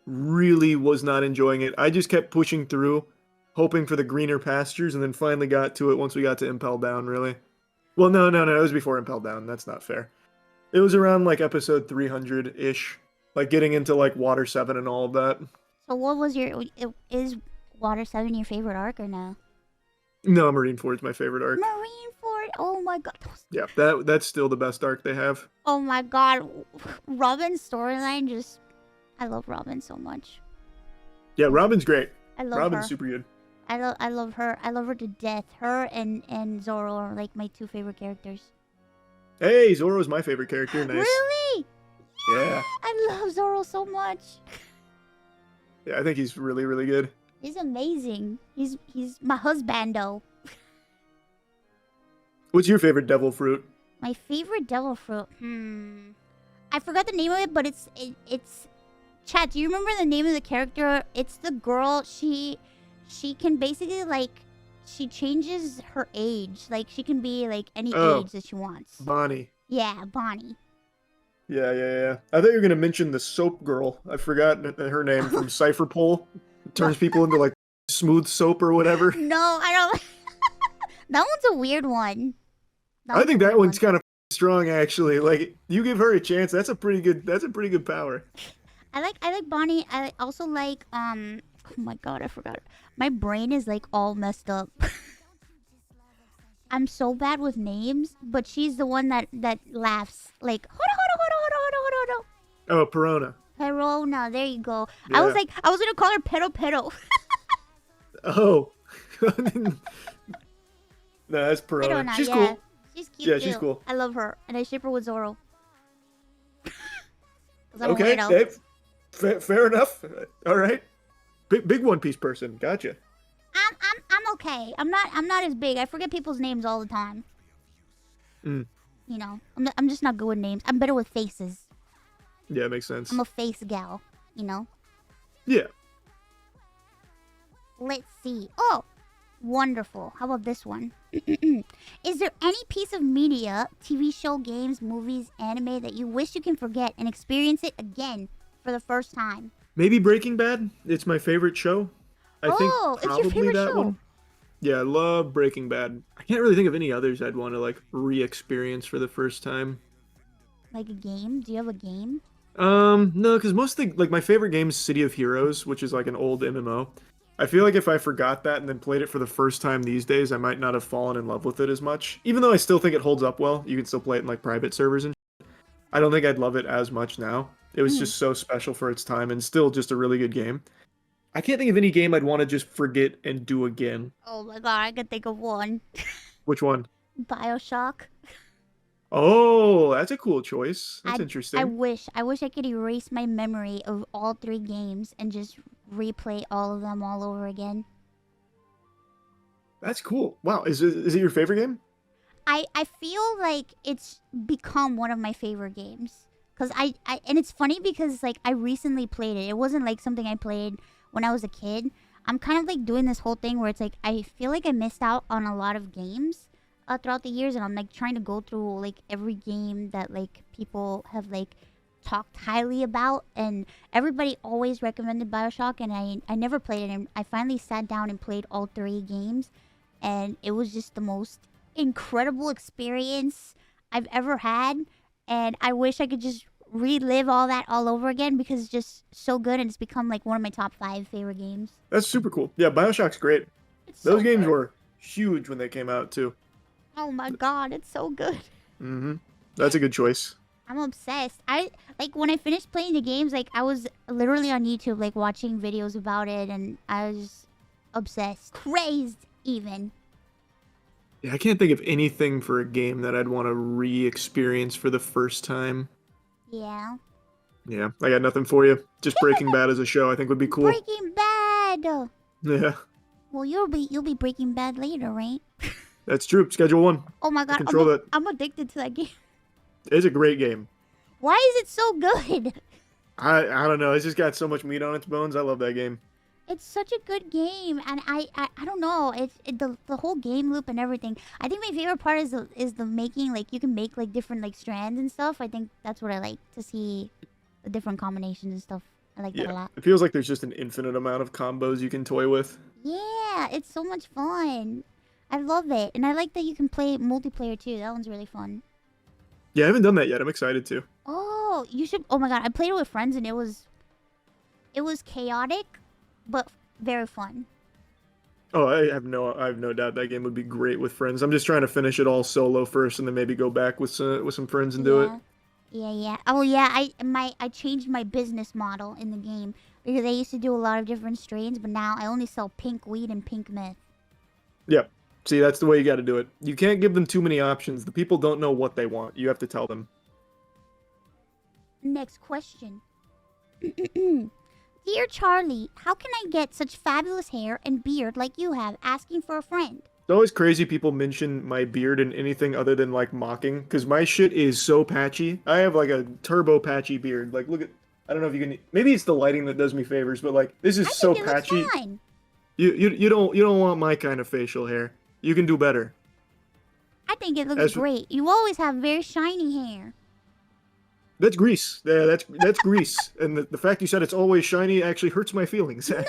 Really was not enjoying it. I just kept pushing through, hoping for the greener pastures, and then finally got to it once we got to Impel Down, really. Well, no, it was before Impel Down. That's not fair. It was around, like, episode 300-ish. Like, getting into, like, Water 7 and all of that. So what was is Water 7 your favorite arc or no? No, Marineford's my favorite arc. Marineford? Oh my god. Yeah, that's still the best arc they have. Oh my god. Robin's storyline I love Robin so much. Yeah, Robin's great. I love Robin's her. super good. I love her. I love her to death. Her and Zoro are like my two favorite characters. Hey, Zoro's my favorite character. Nice. Really? Yeah. I love Zoro so much. Yeah, I think he's really, really good. He's amazing. He's my husbando. What's your favorite devil fruit? My favorite devil fruit. I forgot the name of it, but it's Chat, do you remember the name of the character? It's the girl. She can basically like she changes her age. Like she can be like any age that she wants. Bonnie. Yeah, Bonnie. Yeah. I thought you were gonna mention the soap girl. I forgot her name from Cypher Pole. It turns people into like smooth soap or whatever. No, I don't. That one's a weird one. I think that one's kind of strong actually. Like you give her a chance, that's a pretty good power. I like Bonnie. I also like oh my god, I forgot. My brain is like all messed up. I'm so bad with names, but she's the one that laughs like hodo. Oh, Perona. Perona, there you go. Yeah. I was gonna call her Pero. Oh. No, that's Perona. Perona, She's yeah. cool. She's cute Yeah, too. she's cool. I love her, and I ship her with Zoro. 'Cause I'm a Okay, weirdo. fair enough. All right. Big One Piece person. Gotcha. I'm okay. I'm not as big. I forget people's names all the time. Mm. You know, I'm just not good with names. I'm better with faces. Yeah, makes sense. I'm a face gal. You know. Yeah. Let's see. Oh, wonderful. How about this one? Is there any piece of media, TV show, games, movies, anime that you wish you can forget and experience it again for the first time? Maybe Breaking Bad. It's my favorite show. I think It's your probably favorite that show. one. Yeah, I love Breaking Bad. I can't really think of any others I'd want to like re-experience for the first time. Like a game? Do you have a game? No, because most of the, like my favorite game is City of Heroes, which is like an old MMO. I feel like if I forgot that and then played it for the first time these days, I might not have fallen in love with it as much. Even though I still think it holds up well, you can still play it in like private servers and shit. I don't think I'd love it as much now. It was just so special for its time and still just a really good game. I can't think of any game I'd want to just forget and do again. Oh my god, I can think of one. Which one? BioShock. Oh, that's a cool choice. That's I interesting. wish I could erase my memory of all 3 games and just replay all of them all over again. That's cool. Wow, is it your favorite game? I feel like it's become one of my favorite games. Cause I and it's funny because like I recently played it. It wasn't like something I played when I was a kid. I'm kind of like doing this whole thing where it's like I feel like I missed out on a lot of games throughout the years, and I'm like trying to go through like every game that like people have like talked highly about, and everybody always recommended BioShock, and I never played it, and I finally sat down and played all 3 games, and it was just the most incredible experience I've ever had, and I wish I could just relive all that all over again because it's just so good, and it's become like one of my top 5 favorite games. That's super cool. Yeah, BioShock's great. It's Those so games good. were huge when they came out too. Oh my god, it's so good. Mm-hmm. That's a good choice. I'm obsessed. I like when I finished playing the games, like I was literally on YouTube like watching videos about it, and I was just obsessed. Crazed even. Yeah, I can't think of anything for a game that I'd want to re-experience for the first time. Yeah. Yeah, I got nothing for you. Just Breaking Bad as a show I think would be cool. Breaking Bad. Yeah, Well, you'll be Breaking Bad later, right? that's true. Schedule 1. Oh my god, Control that. I'm addicted to that game. It's a great game. Why is it so good? I don't know. It's just got so much meat on its bones. I love that game. It's such a good game, and I don't know. The whole game loop and everything. I think my favorite part is the making. Like you can make like different like strands and stuff. I think that's what I like to see, the different combinations and stuff. I like that a Yeah, lot. it feels like there's just an infinite amount of combos you can toy with. Yeah, it's so much fun. I love it, and I like that you can play multiplayer too. That one's really fun. Yeah, I haven't done that yet. I'm excited to. Oh, you should. Oh my god, I played it with friends, and it was chaotic, but very fun. Oh, I have no doubt that game would be great with friends. I'm just trying to finish it all solo first, and then maybe go back with some friends and do it. Yeah. Oh yeah, I changed my business model in the game because I used to do a lot of different strains, but now I only sell pink weed and pink meth. Yeah. See, that's the way you got to do it. You can't give them too many options. The people don't know what they want. You have to tell them. Next question. Dear Charlie, how can I get such fabulous hair and beard like you have? Asking for a friend. It's always crazy people mention my beard in anything other than like mocking, because my shit is so patchy. I have like a turbo patchy beard. Like, look at, I don't know if you can, maybe it's the lighting that does me favors, but like this is so think it looks patchy. fine. You don't want my kind of facial hair. You can do better. I think it looks great. You always have very shiny hair. That's grease. Yeah, that's grease. And the fact you said it's always shiny actually hurts my feelings. No,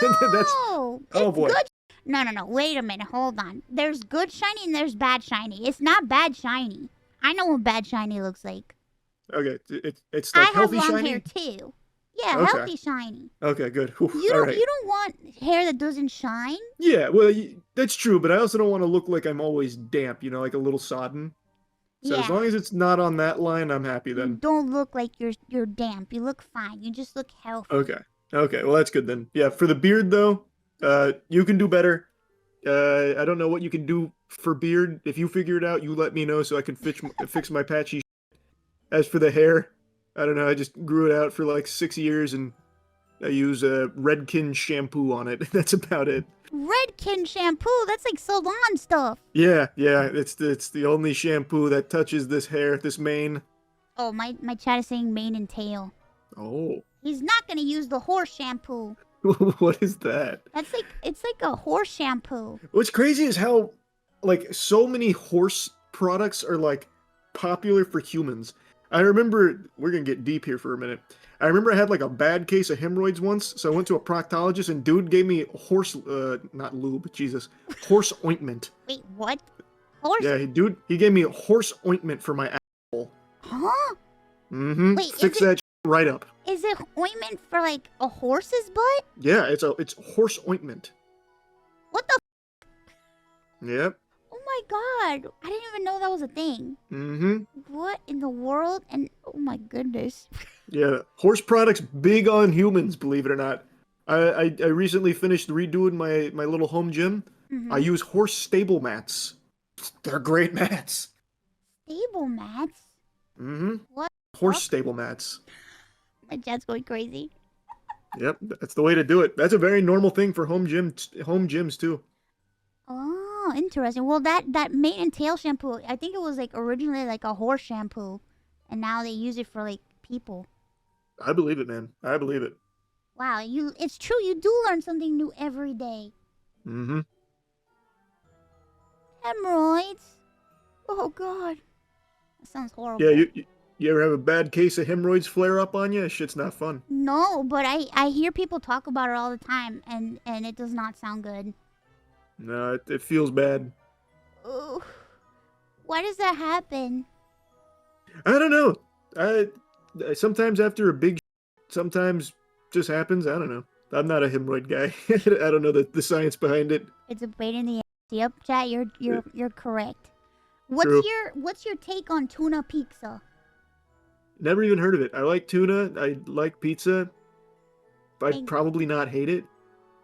Oh it's boy. good. No. Wait a minute. Hold on. There's good shiny and there's bad shiny. It's not bad shiny. I know what bad shiny looks like. Okay, it's like I have healthy long shiny. hair too. Yeah, Okay. healthy shiny. Okay, good. Whew, You all don't right. you don't want hair that doesn't shine. Yeah, well, that's true, but I also don't want to look like I'm always damp, like a little sodden. So as Yeah. long as it's not on that line, I'm happy You then. don't look like you're damp. You look fine. You just look healthy. Okay. Okay, well that's good then. Yeah, for the beard though, you can do better. I don't know what you can do for beard. If you figure it out, you let me know so I can fix my patchy. As for the hair, I don't know. I just grew it out for like 6 years, and I use a Redken shampoo on it. That's about it. Redken shampoo. That's like salon stuff. Yeah, yeah. It's the only shampoo that touches this hair, this mane. Oh, my chat is saying mane and tail. Oh, He's not gonna use the horse shampoo. what is that? It's like a horse shampoo. What's crazy is how, like, so many horse products are like popular for humans. I remember we're gonna get deep here for a minute. I remember I had like a bad case of hemorrhoids once, so I went to a proctologist and dude gave me horse, not lube, Jesus, horse ointment. Wait, what? Horse? Yeah, he gave me horse ointment for my asshole. Huh? Mm-hmm. Wait, Fix that right up. Is it ointment for like a horse's butt? Yeah, it's horse ointment. What the? Yep. Oh my god! I didn't even know that was a thing. Mm-hmm. What in the world? And oh my goodness. Yeah, horse products big on humans, believe it or not. I recently finished redoing my little home gym. I use horse stable mats. They're great mats. Stable mats? Mm-hmm. What? Horse stable mats. My chat's going crazy. Yep, that's the way to do it. That's a very normal thing for home gyms too. Oh, interesting. Well, that mane and tail shampoo, I think it was like originally like a horse shampoo, and now they use it for like people. I believe it, man. I believe it. Wow, it's true. You do learn something new every day. Mm-hmm. Hemorrhoids. Oh god, that sounds horrible. Yeah, you ever have a bad case of hemorrhoids flare up on you? Shit's not fun. No, but I hear people talk about it all the time, and it does not sound good. No, it feels bad. Ugh. Why does that happen? I don't know. I sometimes after a big, sometimes just happens. I don't know. I'm not a hemorrhoid guy. I don't know the science behind it. It's a pain in the ass. Yep, chat. You're correct. True. What's your take on tuna pizza? Never even heard of it. I like tuna. I like pizza. I'd probably not hate it.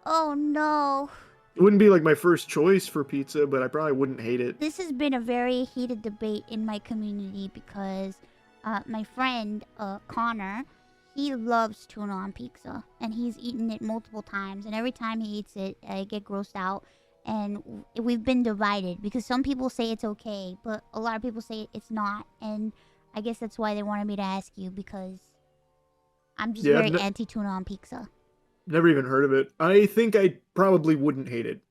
Oh no. It wouldn't be like my first choice for pizza, but I probably wouldn't hate it. This has been a very heated debate in my community because my friend Connor, he loves tuna on pizza, and he's eaten it multiple times, and every time he eats it, I get grossed out, and we've been divided because some people say it's okay, but a lot of people say it's not, and I guess that's why they wanted me to ask you, because I'm just very anti-tuna on pizza. Never even heard of it. I think I probably wouldn't hate it.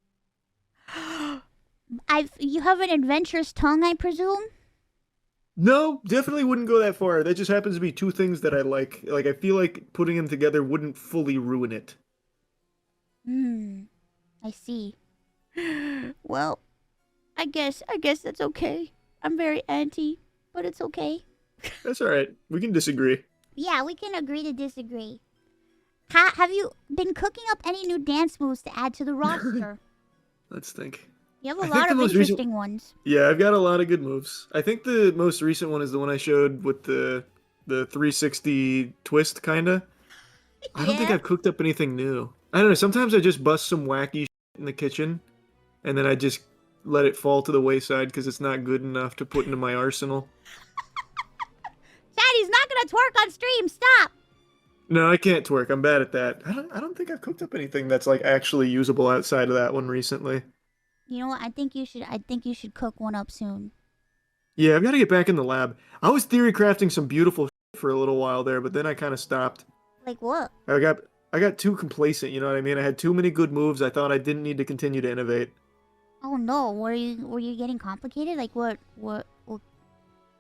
You have an adventurous tongue, I presume? No, definitely wouldn't go that far. That just happens to be two things that I like. Like, I feel like putting them together wouldn't fully ruin it. I see. Well, I guess that's okay. I'm very anti, but it's okay. That's alright. We can disagree. Yeah, we can agree to disagree. Have you been cooking up any new dance moves to add to the roster? Let's think. You have a lot of interesting ones. Yeah, I've got a lot of good moves. I think the most recent one is the one I showed with the 360 twist, kinda. I don't think I've cooked up anything new. I don't know, sometimes I just bust some wacky shit in the kitchen, and then I just let it fall to the wayside because it's not good enough to put into my arsenal. Daddy's not gonna twerk on stream, stop! No, I can't twerk. I'm bad at that. I don't think I've cooked up anything that's like actually usable outside of that one recently. You know what? I think you should cook one up soon. Yeah, I've got to get back in the lab. I was theory crafting some beautiful for a little while there, but then I kind of stopped. Like what? I got too complacent, you know what I mean? I had too many good moves. I thought I didn't need to continue to innovate. Oh no, were you getting complicated? Like what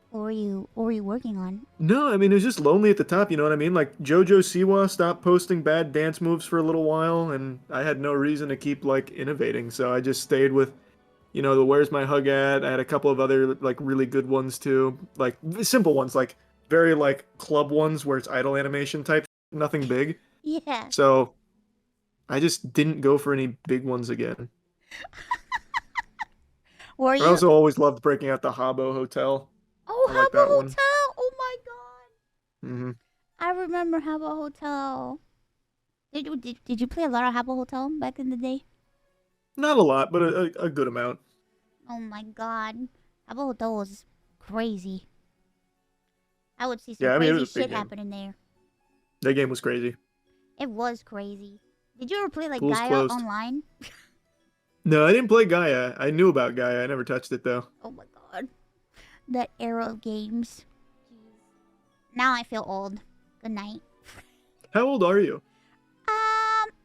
were you working on? No, I mean, it was just lonely at the top, you know what I mean? Like, JoJo Siwa stopped posting bad dance moves for a little while, and I had no reason to keep, like, innovating, so I just stayed with, you know, the Where's My Hug At? I had a couple of other, like, really good ones, too. Like, simple ones, like, very, like, club ones where it's idle animation type. nothing big. Yeah. So I just didn't go for any big ones again. Were But I you? also always loved breaking out the Habbo Hotel. Oh, I like that Habbo one. Hotel. Oh my god. Hmm. I remember Habbo Hotel. Did you play a lot of Habbo Hotel back in the day? Not a lot, but a good amount. Oh my god. Habbo Hotel was crazy. I would see some Yeah, I mean, it was crazy a big shit game. happen in there. That game was crazy. It was crazy. Did you ever play like Pool's Gaia closed. online? No, I didn't play Gaia. I knew about Gaia. I never touched it, though. Oh my god. That era of games. Jeez. Now I feel old. Good night. How old are you?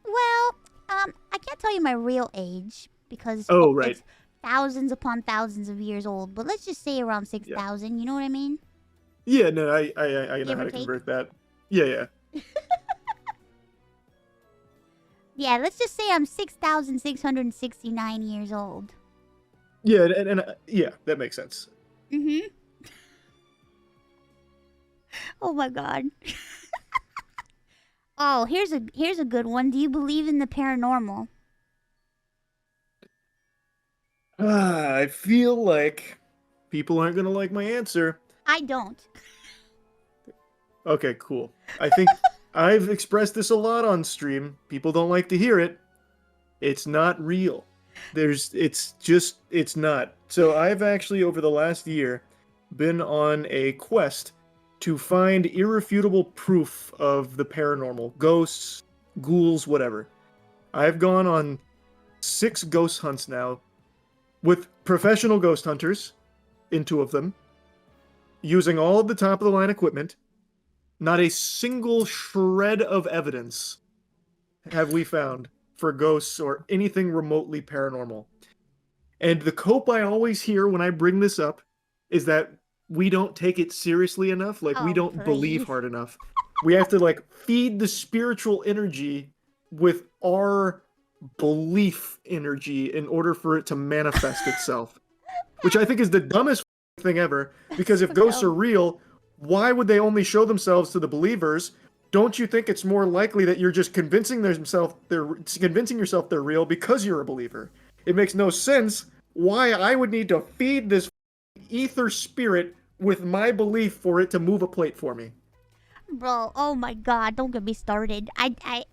Well, I can't tell you my real age because Oh, right. it's thousands upon thousands of years old. But let's just say around Yeah. 6,000. You know what I mean? Yeah, no, I know Give how or to take. convert that. Yeah, yeah. Yeah, let's just say I'm 6,669 years old. Yeah, and yeah, that makes sense. Mm-hmm. Oh my god. Oh, here's a good one. Do you believe in the paranormal? I feel like people aren't gonna like my answer. I don't. Okay, cool. I think I've expressed this a lot on stream. People don't like to hear it. It's not real. It's not. So I've actually, over the last year, been on a quest to find irrefutable proof of the paranormal. Ghosts, ghouls, whatever. I've gone on 6 ghost hunts now with professional ghost hunters in 2 of them, using all of the top of the line equipment. Not a single shred of evidence have we found for ghosts or anything remotely paranormal. And the cope I always hear when I bring this up is that we don't take it seriously enough. Like, we Oh, don't believe please. hard enough. We have to, like, feed the spiritual energy with our belief energy in order for it to manifest itself. Which I think is the dumbest thing ever. Because if ghosts are real, why would they only show themselves to the believers? Don't you think it's more likely that you're just convincing yourself they're real because you're a believer? It makes no sense why I would need to feed this ether spirit with my belief for it to move a plate for me. Bro, oh my god, don't get me started. I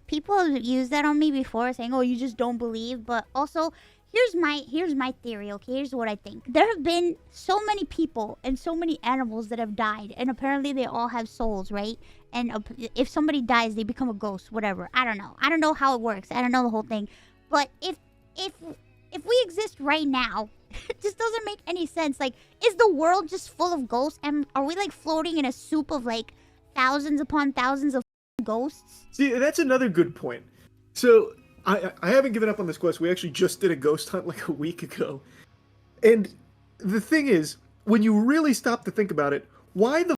people have used that on me before saying, "Oh, you just don't believe." But also, here's my theory, okay? Here's what I think. There have been so many people and so many animals that have died, and apparently they all have souls, right? And if somebody dies, they become a ghost, whatever. I don't know. I don't know how it works. I don't know the whole thing. But if if we exist right now, it just doesn't make any sense. Like, is the world just full of ghosts? And are we like floating in a soup of like thousands upon thousands of ghosts? See, that's another good point. So, I haven't given up on this quest. We actually just did a ghost hunt like a week ago. And the thing is, when you really stop to think about it, why the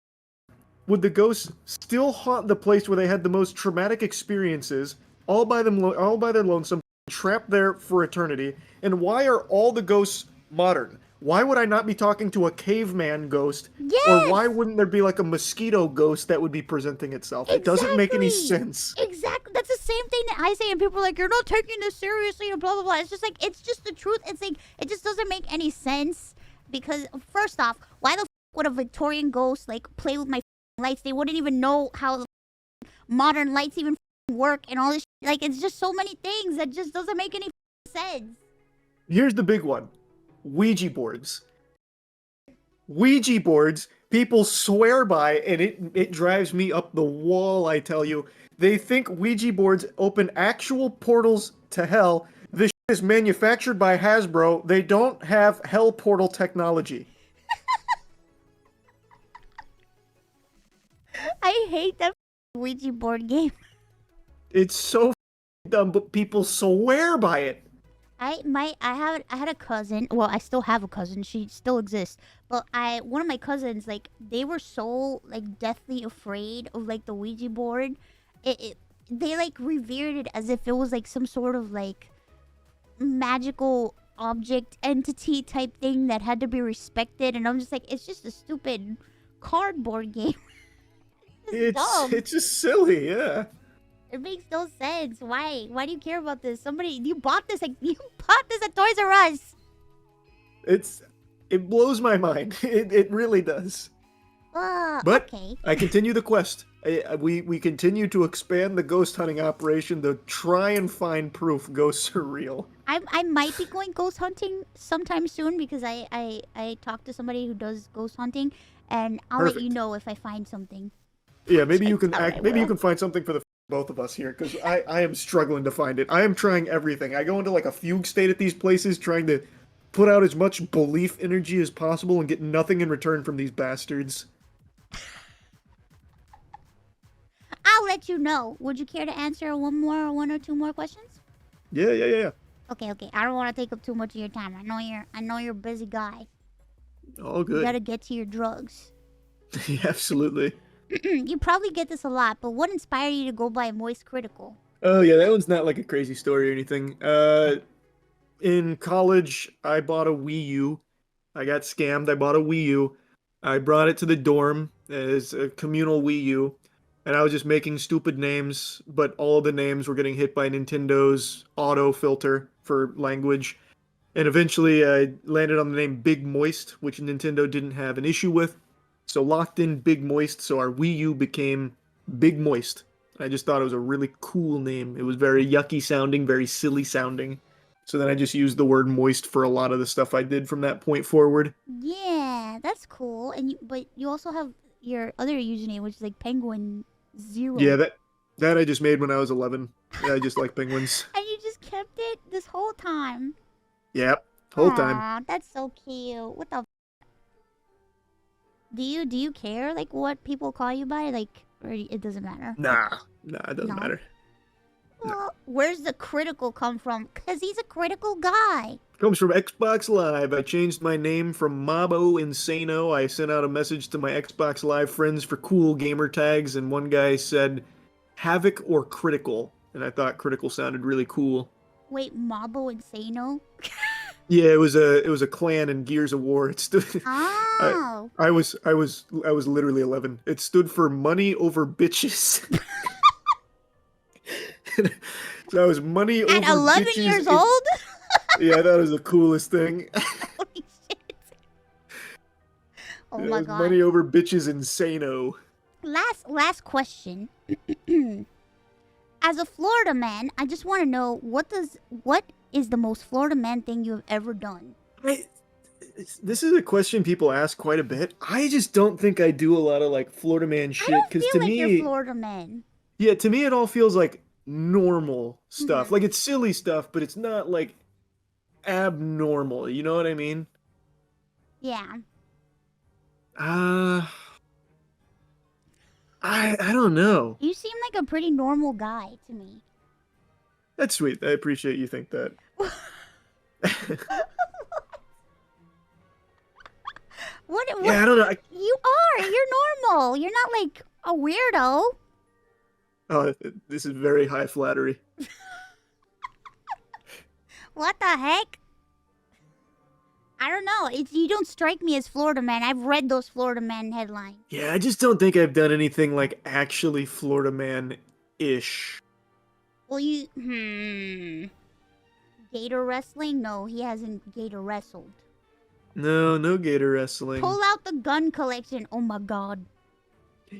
would the ghosts still haunt the place where they had the most traumatic experiences, all by their lonesome, trapped there for eternity? And why are all the ghosts modern? Why would I not be talking to a caveman ghost? Yes! Or why wouldn't there be like a mosquito ghost that would be presenting itself? It doesn't make any sense. Exactly. That's the same thing that I say, and people are like, "You're not taking this seriously," and blah blah blah. It's just like, it's just the truth. It's like, it just doesn't make any sense. Because first off, why the would a Victorian ghost like play with my lights? They wouldn't even know how modern lights even work and all this. Like, it's just so many things that just doesn't make any sense. Here's the big one. Ouija boards. Ouija boards, people swear by, and it drives me up the wall, I tell you. They think Ouija boards open actual portals to hell. This is manufactured by Hasbro. They don't have hell portal technology. I hate that Ouija board game. It's so dumb, but people swear by it. I had a cousin. Well, I still have a cousin. She still exists. But one of my cousins, like, they were so like deathly afraid of like the Ouija board. They like revered it as if it was like some sort of like magical object entity type thing that had to be respected. And I'm just like, it's just a stupid cardboard game. dumb. It's just silly, yeah. It makes no sense. Why? Why do you care about this? You bought this. You bought this at Toys R Us. It blows my mind. It really does. But Okay. I continue the quest. We continue to expand the ghost hunting operation to try and find proof ghosts are real. I might be going ghost hunting sometime soon because I talked to somebody who does ghost hunting, and I'll let you know if I find something. Yeah, maybe you can you can find something for the both of us here, because I am struggling to find it. I am trying everything. I go into like a fugue state at these places, trying to put out as much belief energy as possible and get nothing in return from these bastards. I'll let you know. Would you care to answer one or two more questions? Yeah. Okay. I don't want to take up too much of your time. I know you're a busy guy. All good. You gotta get to your drugs. Yeah, absolutely. You probably get this a lot, but what inspired you to go by MoistCr1TiKaL? Oh yeah, that one's not like a crazy story or anything. In college, I bought a Wii U. I got scammed. I bought a Wii U. I brought it to the dorm as a communal Wii U, and I was just making stupid names, but all of the names were getting hit by Nintendo's auto filter for language. And eventually I landed on the name Big Moist, which Nintendo didn't have an issue with. So locked in Big Moist, so our Wii U became Big Moist. I just thought it was a really cool name. It was very yucky sounding, very silly sounding. So then I just used the word moist for a lot of the stuff I did from that point forward. Yeah, that's cool. But you also have your other username, which is like Penguin 0. Yeah, that I just made when I was 11. Yeah, I just like penguins. And you just kept it this whole time. Yep, whole time. Aw, that's so cute. What the? Do you care like what people call you by, like, or it doesn't matter? Nah, it doesn't matter. Well, where's the critical come from? Cause he's a critical guy. Comes from Xbox Live. I changed my name from Mabo Insano. I sent out a message to my Xbox Live friends for cool gamer tags, and one guy said Havoc or Critical, and I thought Critical sounded really cool. Wait, Mabo Insano? Yeah, it was a clan in Gears of War. It stood. Oh. I was literally 11. It stood for money over bitches. So I was money over bitches. At 11 years old? Yeah, that was the coolest thing. Holy shit. Oh my god. Money over bitches insano. Last question. As a Florida man, I just want to know what is the most Florida man thing you have ever done? This is a question people ask quite a bit. I just don't think I do a lot of like Florida man shit, because to me, you're Florida man. Yeah, to me it all feels like normal stuff. Like it's silly stuff, but it's not like abnormal. You know what I mean? Yeah. I don't know. You seem like a pretty normal guy to me. That's sweet. I appreciate you think that. What? Yeah, I don't know. You are. You're normal. You're not like a weirdo. Oh, this is very high flattery. What the heck? I don't know. You don't strike me as Florida man. I've read those Florida man headlines. Yeah, I just don't think I've done anything like actually Florida man-ish. Well, Gator wrestling? No, he hasn't Gator wrestled. No gator wrestling. Pull out the gun collection. Oh my god.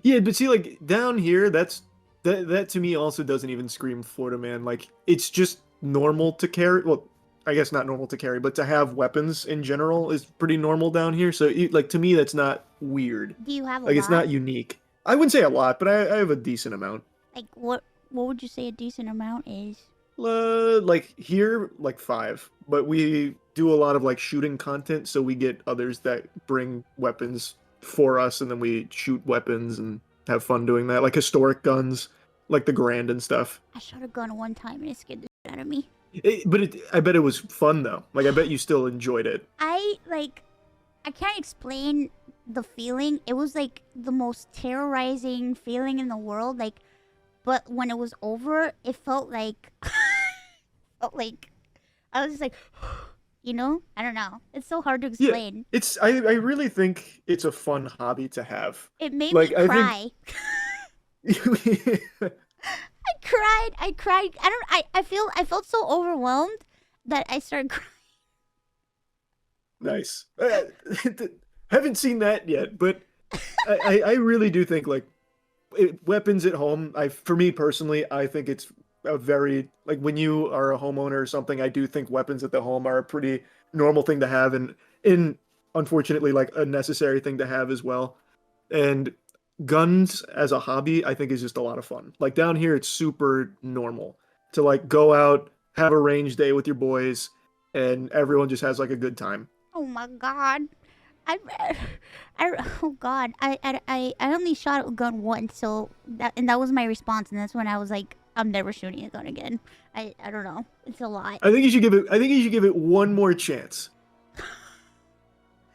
Yeah, but see, like down here, that to me also doesn't even scream Florida man. Like it's just normal to carry. Well, I guess not normal to carry, but to have weapons in general is pretty normal down here. So, like to me, that's not weird. Do you have a like lot? It's not unique. I wouldn't say a lot, but I have a decent amount. Like what would you say a decent amount is? Like here, like 5. But we do a lot of like shooting content, so we get others that bring weapons for us, and then we shoot weapons and have fun doing that. Like historic guns, like the Grand and stuff. I shot a gun one time and it scared the shit out of me. I bet it was fun though. Like I bet you still enjoyed it. I can't explain the feeling. It was like the most terrorizing feeling in the world. Like, but when it was over, it felt like, I was just like, you know? I don't know. It's so hard to explain. Yeah, I really think it's a fun hobby to have. It made me cry. I cried. I felt so overwhelmed that I started crying. Nice. Haven't seen that yet, but I really do think like weapons at home. For me personally, I think it's a very like when you are a homeowner or something. I do think weapons at the home are a pretty normal thing to have, and in unfortunately like a necessary thing to have as well. And guns as a hobby, I think is just a lot of fun. Like down here, it's super normal to like go out, have a range day with your boys, and everyone just has like a good time. Oh my god. I, oh god. I only shot a gun once, so that was my response, and that's when I was like, I'm never shooting a gun again. I don't know. It's a lot. I think you should give it. I think you should give it one more chance.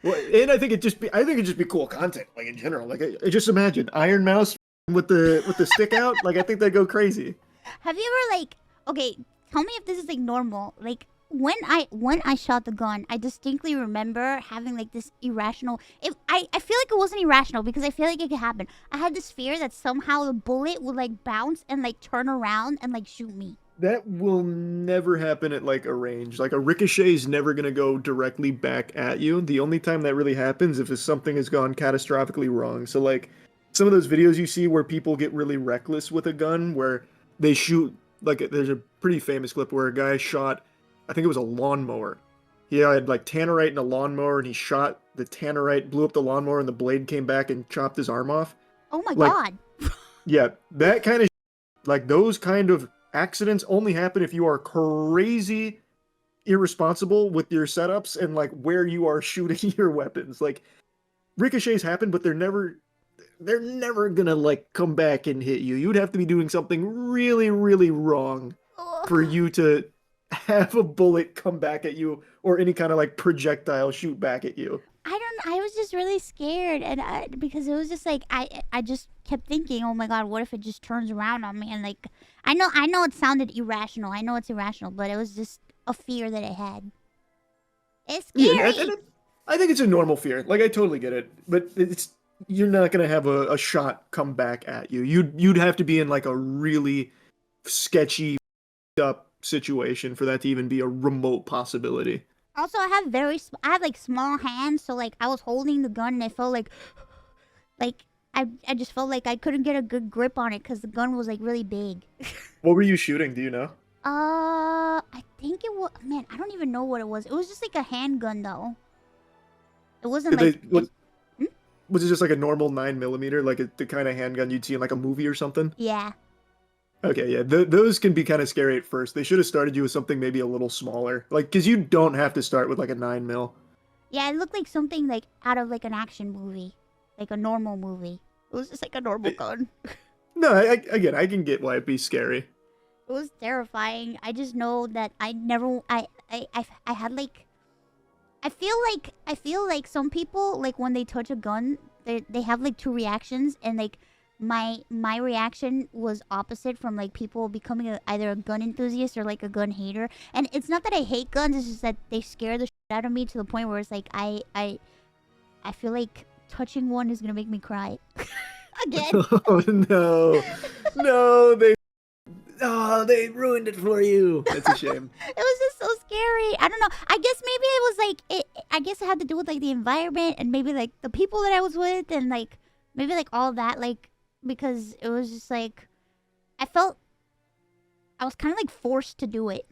Well, and I think it'd just be cool content, like in general. Like I just imagine Ironmouse with the stick out. Like I think they'd go crazy. Have you ever like okay, tell me if this is like normal. Like when I shot the gun, I distinctly remember having like this irrational I feel like it wasn't irrational because I feel like it could happen. I had this fear that somehow the bullet would like bounce and like turn around and like shoot me. That will never happen at like a range. Like a ricochet is never gonna go directly back at you. The only time that really happens if something has gone catastrophically wrong. So like some of those videos you see where people get really reckless with a gun, where they shoot like there's a pretty famous clip where a guy shot, I think it was a lawnmower. He had like tannerite in a lawnmower, and he shot the tannerite, blew up the lawnmower, and the blade came back and chopped his arm off. Oh my Like, god. yeah, that kind of like those kind of accidents only happen if you are crazy irresponsible with your setups and like where you are shooting your weapons. Like ricochets happen, but they're never gonna like come back and hit you. You'd have to be doing something really, really wrong for you to have a bullet come back at you or any kind of like projectile shoot back at you. I was just really scared, and because it was just like I just kept thinking, oh my god, what if it just turns around on me? And like I know it sounded irrational. I know it's irrational, but it was just a fear that I had. It's Yeah, scary. I think it's a normal fear. Like I totally get it, but it's you're not gonna have a shot come back at you. You'd have to be in like a really sketchy up situation for that to even be a remote possibility. Also, I have like small hands, so like I was holding the gun and I felt like I just felt like I couldn't get a good grip on it because the gun was like really big. What were you shooting? Do you know? I think it was. Man, I don't even know what it was. It was just like a handgun though. It wasn't Did like. they, was it just like a normal 9mm, like the kind of handgun you'd see in like a movie or something? Yeah. Okay, yeah, those can be kind of scary at first. They should have started you with something maybe a little smaller, like because you don't have to start with like a 9mm. Yeah, it looked like something like out of like an action movie, like a normal movie. It was just like a normal gun. No, again, I can get why it'd be scary. It was terrifying. I just know that I never. I had like. I feel like some people like when they touch a gun, they have like two reactions, and like my reaction was opposite from like people becoming either a gun enthusiast or like a gun hater. And it's not that I hate guns; it's just that they scare the shit out of me to the point where it's like I feel like touching one is gonna make me cry again. Oh no, no, they ruined it for you. That's a shame. It was just so scary. I don't know. I guess maybe it was like I guess it had to do with like the environment and maybe like the people that I was with and like maybe like all that like because it was just like I felt I was kind of like forced to do it.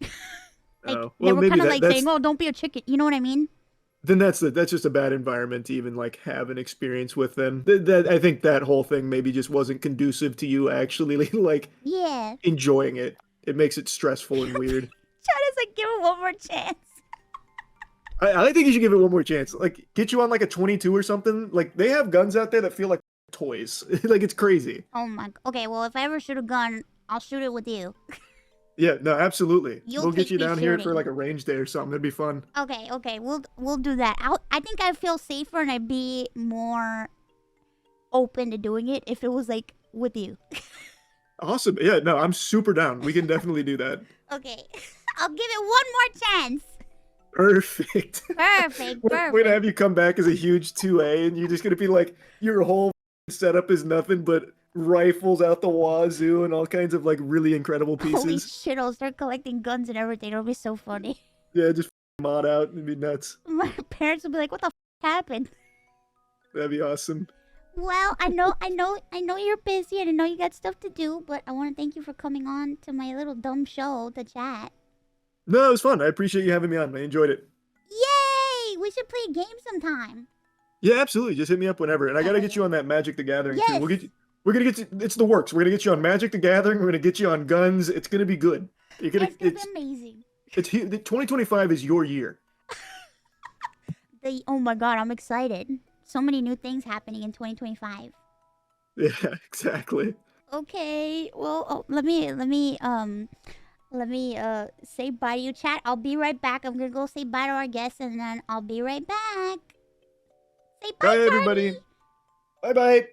Like Oh, they well, were maybe kind of like that's saying, "Oh, don't be a chicken." You know what I mean? then that's just a bad environment to even like have an experience with them. That I think that whole thing maybe just wasn't conducive to you actually like Yeah. enjoying it. It makes it stressful and weird. Try to like give it one more chance. I think you should give it one more chance. Like get you on like a 22 or something. Like they have guns out there that feel like toys. Like it's crazy. Oh my. Okay, well, if I ever shoot a gun, I'll shoot it with you. Yeah, no, absolutely. You'll We'll get take you me down here for shooting. like a range day or something. It'd be fun. Okay, we'll do that. I think I feel safer and I'd be more open to doing it if it was like with you. Awesome. Yeah, no, I'm super down. We can definitely do that. Okay, I'll give it one more chance. Perfect. Perfect, We're gonna perfect. have you come back as a huge 2A, and you're just gonna be like, your whole setup is nothing but rifles out the wazoo and all kinds of like really incredible Holy pieces. shit, I'll start collecting guns and everything. It'll be so funny. Yeah, just mod out. It'd be nuts. My parents will be like, what the happened? That'd be awesome. Well, I know you're busy and I know you got stuff to do, but I want to thank you for coming on to my little dumb show to chat. No, it was fun. I appreciate you having me on. I enjoyed it. Yay! We should play a game sometime. Yeah, absolutely. Just hit me up whenever. And I gotta get you on that Magic the Gathering too. Yes. We're gonna get you, it's the works. We're gonna get you on Magic the Gathering. We're gonna get you on guns. It's gonna be good. It's gonna be amazing. It's 2025 is your year. Oh my god, I'm excited. So many new things happening in 2025. Yeah, exactly. Okay, well, let me say bye to you, chat. I'll be right back. I'm gonna go say bye to our guests, and then I'll be right back. Say bye, Bye, everybody. Bye bye.